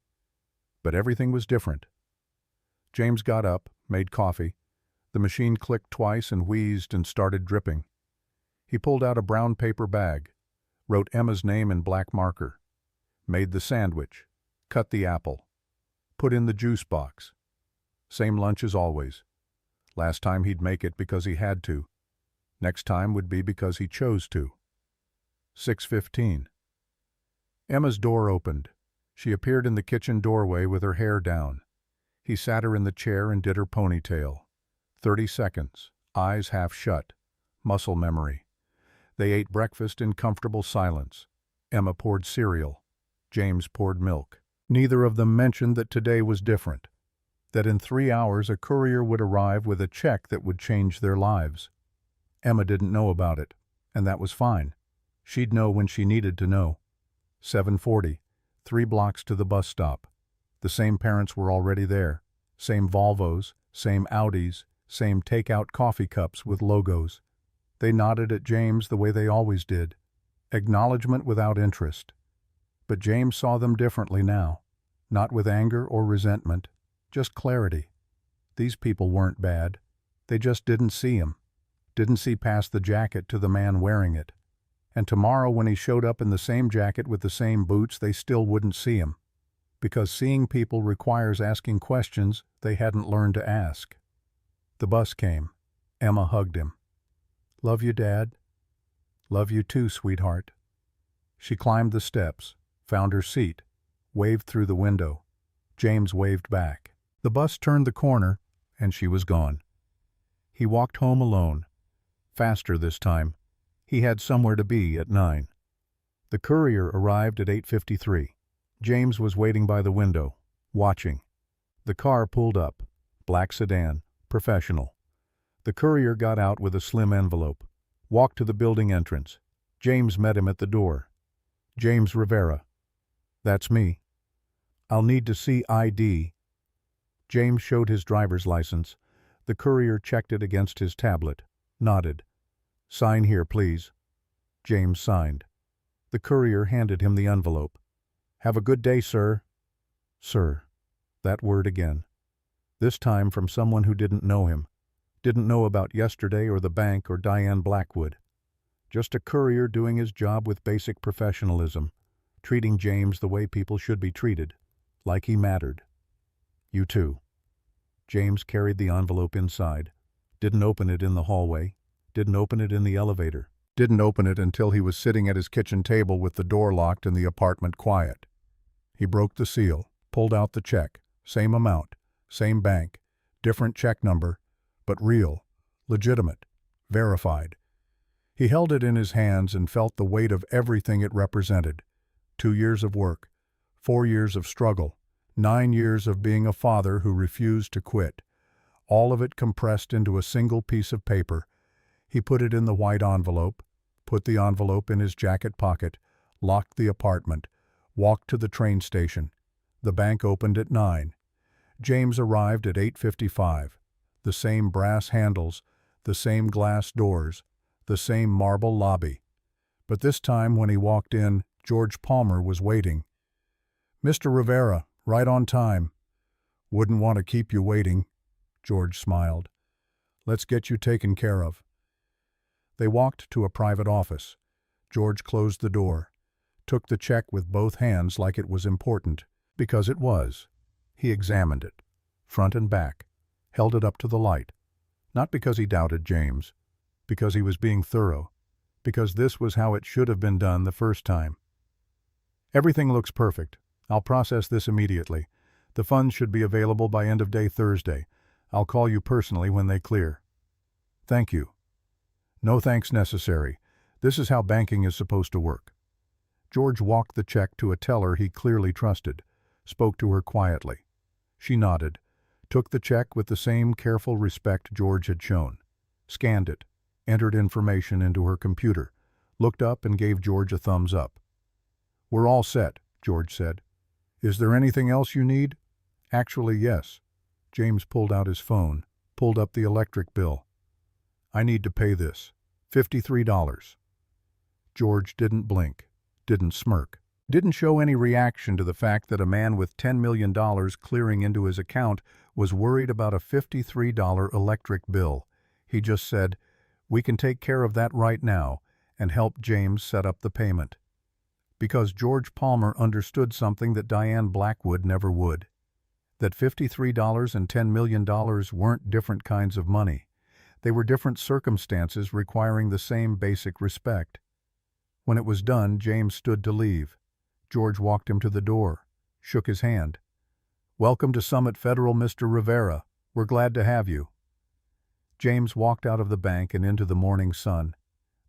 But everything was different. James got up, made coffee. The machine clicked twice and wheezed and started dripping. He pulled out a brown paper bag, wrote Emma's name in black marker, made the sandwich, cut the apple, put in the juice box. Same lunch as always. Last time he'd make it because he had to. Next time would be because he chose to. 6:15. Emma's door opened. She appeared in the kitchen doorway with her hair down. He sat her in the chair and did her ponytail. 30 seconds, eyes half shut, muscle memory. They ate breakfast in comfortable silence. Emma poured cereal. James poured milk. Neither of them mentioned that today was different, that in 3 hours a courier would arrive with a check that would change their lives. Emma didn't know about it, and that was fine. She'd know when she needed to know. 7:40, 3 blocks to the bus stop. The same parents were already there. Same Volvos, same Audis, same takeout coffee cups with logos. They nodded at James the way they always did. Acknowledgement without interest. But James saw them differently now. Not with anger or resentment, just clarity. These people weren't bad. They just didn't see him. Didn't see past the jacket to the man wearing it. And tomorrow when he showed up in the same jacket with the same boots, they still wouldn't see him. Because seeing people requires asking questions they hadn't learned to ask. The bus came. Emma hugged him. "Love you, Dad." "Love you too, sweetheart." She climbed the steps, found her seat, waved through the window. James waved back. The bus turned the corner, and she was gone. He walked home alone. Faster this time. He had somewhere to be at 9. The courier arrived at 8:53. James was waiting by the window, watching. The car pulled up. Black sedan, professional. The courier got out with a slim envelope, walked to the building entrance. James met him at the door. "James Rivera." "That's me." "I'll need to see ID." James showed his driver's license. The courier checked it against his tablet, nodded. "Sign here, please." James signed. The courier handed him the envelope. "Have a good day, sir." Sir. That word again. This time from someone who didn't know him. Didn't know about yesterday or the bank or Diane Blackwood. Just a courier doing his job with basic professionalism, treating James the way people should be treated, like he mattered. "You too." James carried the envelope inside. Didn't open it in the hallway. Didn't open it in the elevator. Didn't open it until he was sitting at his kitchen table with the door locked and the apartment quiet. He broke the seal, pulled out the check, same amount, same bank, different check number, but real, legitimate, verified. He held it in his hands and felt the weight of everything it represented. 2 years of work, 4 years of struggle, 9 years of being a father who refused to quit. All of it compressed into a single piece of paper. He put it in the white envelope, put the envelope in his jacket pocket, locked the apartment, walked to the train station. The bank opened at 9. James arrived at 8:55. The same brass handles, the same glass doors, the same marble lobby. But this time when he walked in, George Palmer was waiting. "Mr. Rivera, right on time." "Wouldn't want to keep you waiting." George smiled. "Let's get you taken care of." They walked to a private office. George closed the door, took the check with both hands like it was important, because it was. He examined it, front and back, held it up to the light. Not because he doubted James, because he was being thorough, because this was how it should have been done the first time. Everything looks perfect. I'll process this immediately. The funds should be available by end of day Thursday. I'll call you personally when they clear. Thank you. No thanks necessary. This is how banking is supposed to work. George walked the check to a teller he clearly trusted, spoke to her quietly. She nodded, took the check with the same careful respect George had shown, scanned it, entered information into her computer, looked up and gave George a thumbs up. We're all set, George said. Is there anything else you need? Actually, yes. James pulled out his phone, pulled up the electric bill. I need to pay this. $53. George didn't blink, didn't smirk, didn't show any reaction to the fact that a man with $10 million clearing into his account was worried about a $53 electric bill. He just said, "We can take care of that right now," and helped James set up the payment. Because George Palmer understood something that Diane Blackwood never would. That $53 and $10 million weren't different kinds of money. They were different circumstances requiring the same basic respect. When it was done, James stood to leave. George walked him to the door, shook his hand. Welcome to Summit Federal, Mr. Rivera. We're glad to have you. James walked out of the bank and into the morning sun.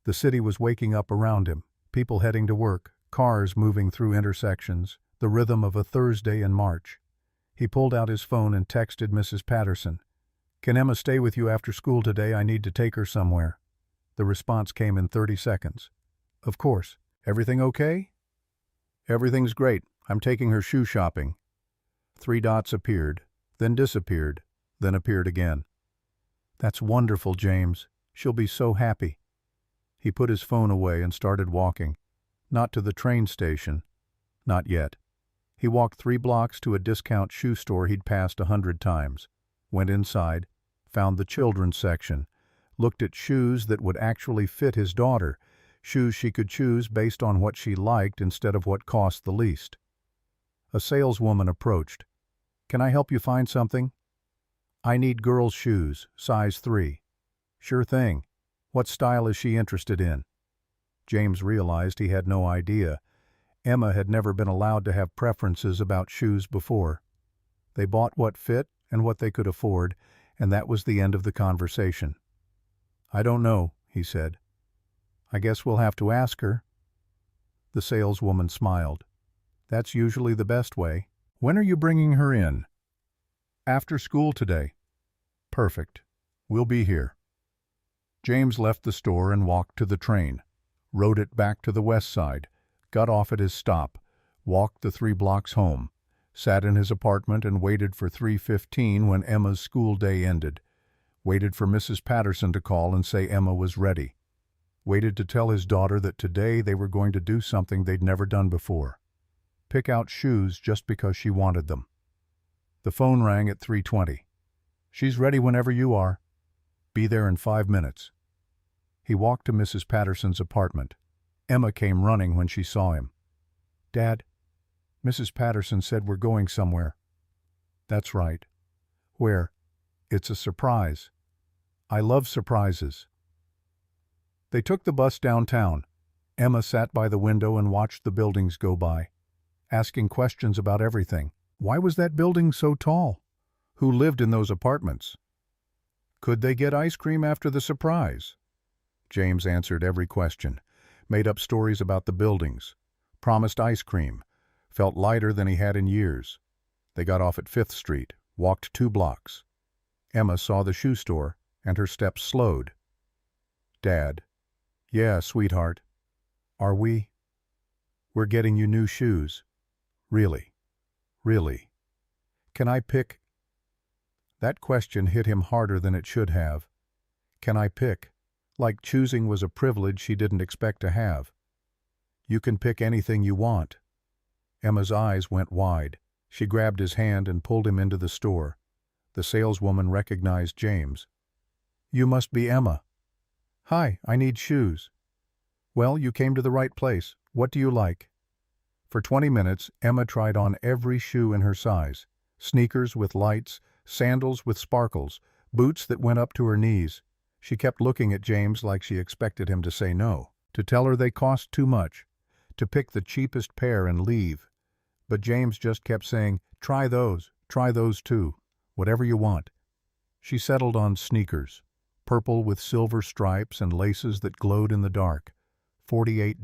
The city was waking up around him, people heading to work, cars moving through intersections, the rhythm of a Thursday in March. He pulled out his phone and texted Mrs. Patterson. Can Emma stay with you after school today? I need to take her somewhere. The response came in 30 seconds. Of course. Everything okay? Everything's great. I'm taking her shoe shopping. 3 dots appeared, then disappeared, then appeared again. That's wonderful, James. She'll be so happy. He put his phone away and started walking. Not to the train station. Not yet. He walked 3 blocks to a discount shoe store he'd passed 100 times. Went inside, found the children's section, looked at shoes that would actually fit his daughter, shoes she could choose based on what she liked instead of what cost the least. A saleswoman approached. Can I help you find something? I need girls' shoes, size 3. Sure thing. What style is she interested in? James realized he had no idea. Emma had never been allowed to have preferences about shoes before. They bought what fit and what they could afford, and that was the end of the conversation. I don't know, he said. I guess we'll have to ask her. The saleswoman smiled. That's usually the best way. When are you bringing her in? After school today. Perfect. We'll be here. James left the store and walked to the train, rode it back to the west side, got off at his stop, walked the 3 blocks home, sat in his apartment and waited for 3:15 when Emma's school day ended, waited for Mrs. Patterson to call and say Emma was ready, waited to tell his daughter that today they were going to do something they'd never done before, pick out shoes just because she wanted them. The phone rang at 3:20. She's ready whenever you are. Be there in 5 minutes. He walked to Mrs. Patterson's apartment. Emma came running when she saw him. Dad, Mrs. Patterson said we're going somewhere. That's right. Where? It's a surprise. I love surprises. They took the bus downtown. Emma sat by the window and watched the buildings go by, asking questions about everything. Why was that building so tall? Who lived in those apartments? Could they get ice cream after the surprise? James answered every question, made up stories about the buildings, promised ice cream, felt lighter than he had in years. They got off at 5th Street, walked 2 blocks. Emma saw the shoe store, and her steps slowed. Dad. Yeah, sweetheart. Are we? We're getting you new shoes. Really? Really? Can I pick? That question hit him harder than it should have. Can I pick? Like choosing was a privilege she didn't expect to have. You can pick anything you want. Emma's eyes went wide. She grabbed his hand and pulled him into the store. The saleswoman recognized James. You must be Emma. Hi, I need shoes. Well, you came to the right place. What do you like? For 20 minutes, Emma tried on every shoe in her size. Sneakers with lights, sandals with sparkles, boots that went up to her knees. She kept looking at James like she expected him to say no, to tell her they cost too much, to pick the cheapest pair and leave. But James just kept saying, try those too, whatever you want. She settled on sneakers, purple with silver stripes and laces that glowed in the dark. $48,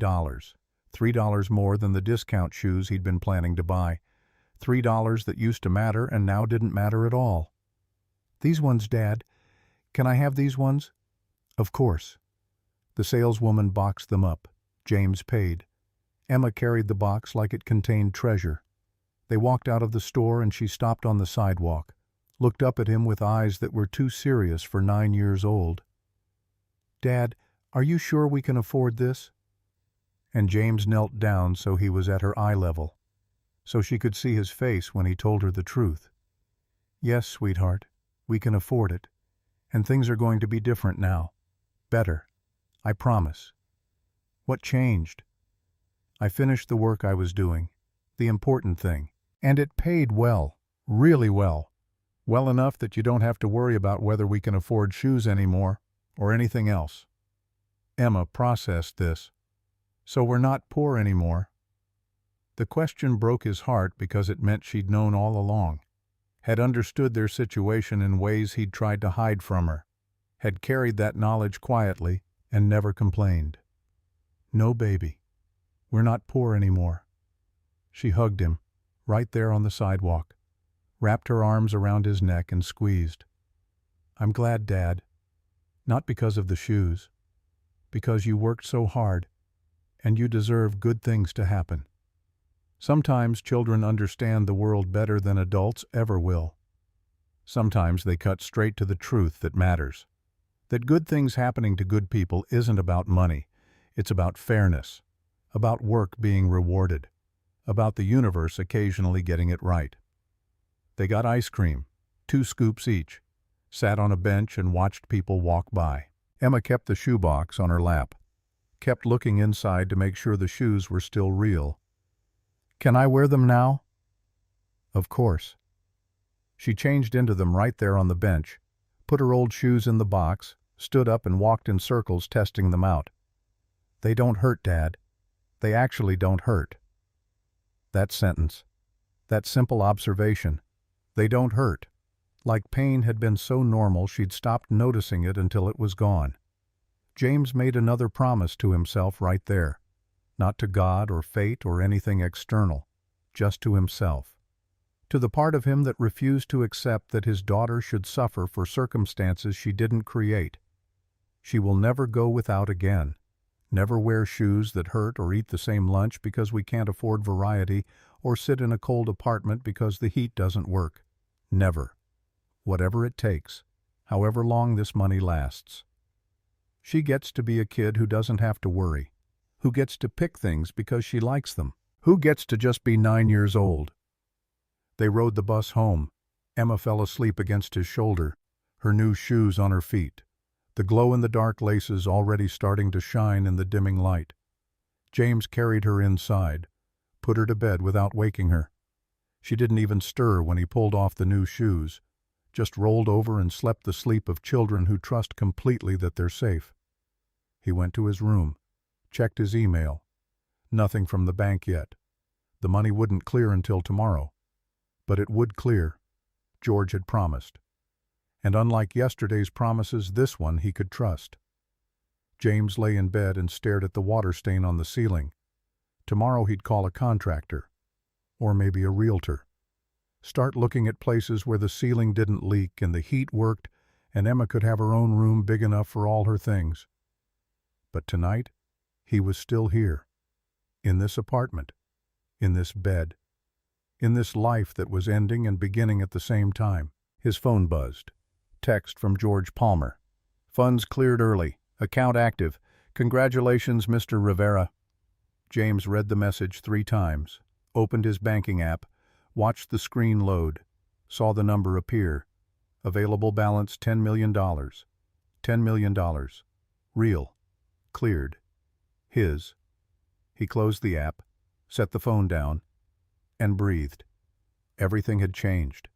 $3 more than the discount shoes he'd been planning to buy. $3 that used to matter and now didn't matter at all. These ones, Dad. Can I have these ones? Of course. The saleswoman boxed them up. James paid. Emma carried the box like it contained treasure. They walked out of the store and she stopped on the sidewalk, looked up at him with eyes that were too serious for 9 years old. Dad, are you sure we can afford this? And James knelt down so he was at her eye level, so she could see his face when he told her the truth. Yes, sweetheart, we can afford it, and things are going to be different now. Better. I promise. What changed? I finished the work I was doing, the important thing, and it paid well, really well. Well enough that you don't have to worry about whether we can afford shoes anymore, or anything else. Emma processed this. So we're not poor anymore. The question broke his heart because it meant she'd known all along, had understood their situation in ways he'd tried to hide from her, had carried that knowledge quietly and never complained. No, baby, we're not poor anymore. She hugged him, right there on the sidewalk, wrapped her arms around his neck and squeezed. I'm glad, Dad. Not because of the shoes, because you worked so hard, and you deserve good things to happen. Sometimes children understand the world better than adults ever will. Sometimes they cut straight to the truth that matters. That good things happening to good people isn't about money. It's about fairness, about work being rewarded, about the universe occasionally getting it right. They got ice cream, 2 scoops each, sat on a bench and watched people walk by. Emma kept the shoebox on her lap, kept looking inside to make sure the shoes were still real. Can I wear them now? Of course. She changed into them right there on the bench, put her old shoes in the box, stood up and walked in circles testing them out. They don't hurt, Dad. They actually don't hurt. That sentence, that simple observation, they don't hurt. Like pain had been so normal she'd stopped noticing it until it was gone. James made another promise to himself right there, not to God or fate or anything external, just to himself. To the part of him that refused to accept that his daughter should suffer for circumstances she didn't create. She will never go without again, never wear shoes that hurt or eat the same lunch because we can't afford variety or sit in a cold apartment because the heat doesn't work. Never. Whatever it takes, however long this money lasts. She gets to be a kid who doesn't have to worry, who gets to pick things because she likes them, who gets to just be 9 years old. They rode the bus home. Emma fell asleep against his shoulder, her new shoes on her feet, the glow-in-the-dark laces already starting to shine in the dimming light. James carried her inside, put her to bed without waking her. She didn't even stir when he pulled off the new shoes, just rolled over and slept the sleep of children who trust completely that they're safe. He went to his room, checked his email. Nothing from the bank yet. The money wouldn't clear until tomorrow. But it would clear. George had promised. And unlike yesterday's promises, this one he could trust. James lay in bed and stared at the water stain on the ceiling. Tomorrow he'd call a contractor, or maybe a realtor. Start looking at places where the ceiling didn't leak and the heat worked and Emma could have her own room big enough for all her things. But tonight, he was still here, in this apartment, in this bed, in this life that was ending and beginning at the same time. His phone buzzed. Text from George Palmer. Funds cleared early. Account active. Congratulations, Mr. Rivera. James read the message 3 times, opened his banking app, watched the screen load, saw the number appear. Available balance $10 million. $10 million. Real. Cleared. His. He closed the app, set the phone down, and breathed. Everything had changed,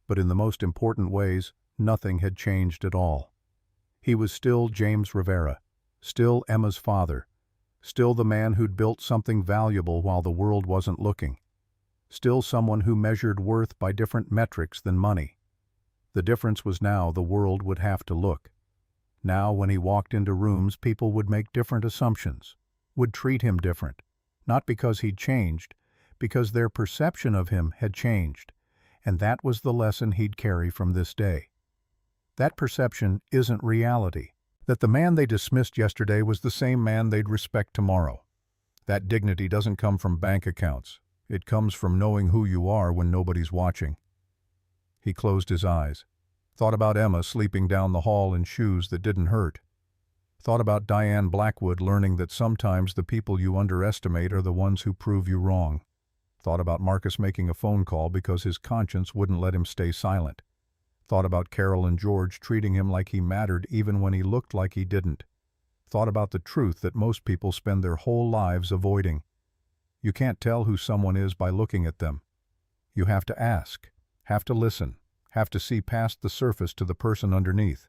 but in the most important ways, nothing had changed at all. He was still James Rivera, still Emma's father, still the man who'd built something valuable while the world wasn't looking, still someone who measured worth by different metrics than money. The difference was now the world would have to look. Now when he walked into rooms, people would make different assumptions, would treat him different, not because he'd changed, because their perception of him had changed, and that was the lesson he'd carry from this day. That perception isn't reality. That the man they dismissed yesterday was the same man they'd respect tomorrow. That dignity doesn't come from bank accounts. It comes from knowing who you are when nobody's watching. He closed his eyes, thought about Emma sleeping down the hall in shoes that didn't hurt, thought about Diane Blackwood learning that sometimes the people you underestimate are the ones who prove you wrong, thought about Marcus making a phone call because his conscience wouldn't let him stay silent, thought about Carol and George treating him like he mattered even when he looked like he didn't, thought about the truth that most people spend their whole lives avoiding. You can't tell who someone is by looking at them. You have to ask, have to listen, have to see past the surface to the person underneath.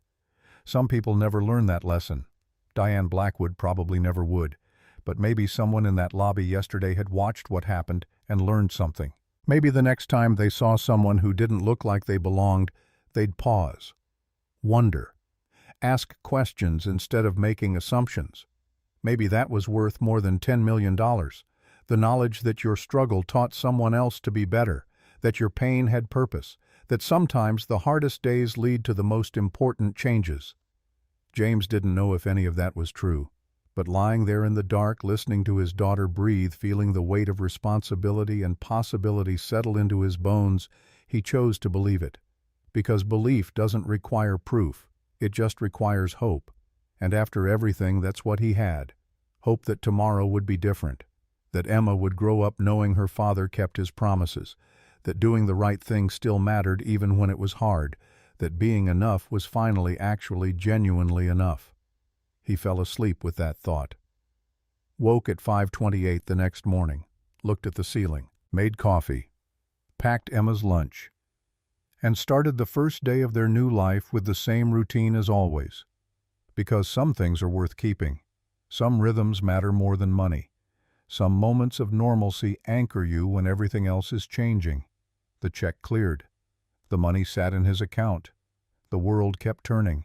Some people never learn that lesson. Diane Blackwood probably never would, but maybe someone in that lobby yesterday had watched what happened and learned something. Maybe the next time they saw someone who didn't look like they belonged, they'd pause, wonder, ask questions instead of making assumptions. Maybe that was worth more than $10 million. The knowledge that your struggle taught someone else to be better, that your pain had purpose, that sometimes the hardest days lead to the most important changes. James didn't know if any of that was true, but lying there in the dark, listening to his daughter breathe, feeling the weight of responsibility and possibility settle into his bones, he chose to believe it. Because belief doesn't require proof, it just requires hope. And after everything, that's what he had. Hope that tomorrow would be different, that Emma would grow up knowing her father kept his promises, that doing the right thing still mattered even when it was hard, that being enough was finally actually genuinely enough. He fell asleep with that thought. Woke at 5:28 the next morning, looked at the ceiling, made coffee, packed Emma's lunch, and started the first day of their new life with the same routine as always. Because some things are worth keeping. Some rhythms matter more than money. Some moments of normalcy anchor you when everything else is changing. The check cleared. The money sat in his account. The world kept turning.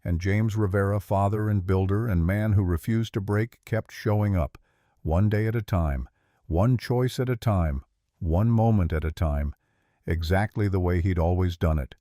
And James Rivera, father and builder and man who refused to break, kept showing up, one day at a time, one choice at a time, one moment at a time, exactly the way he'd always done it,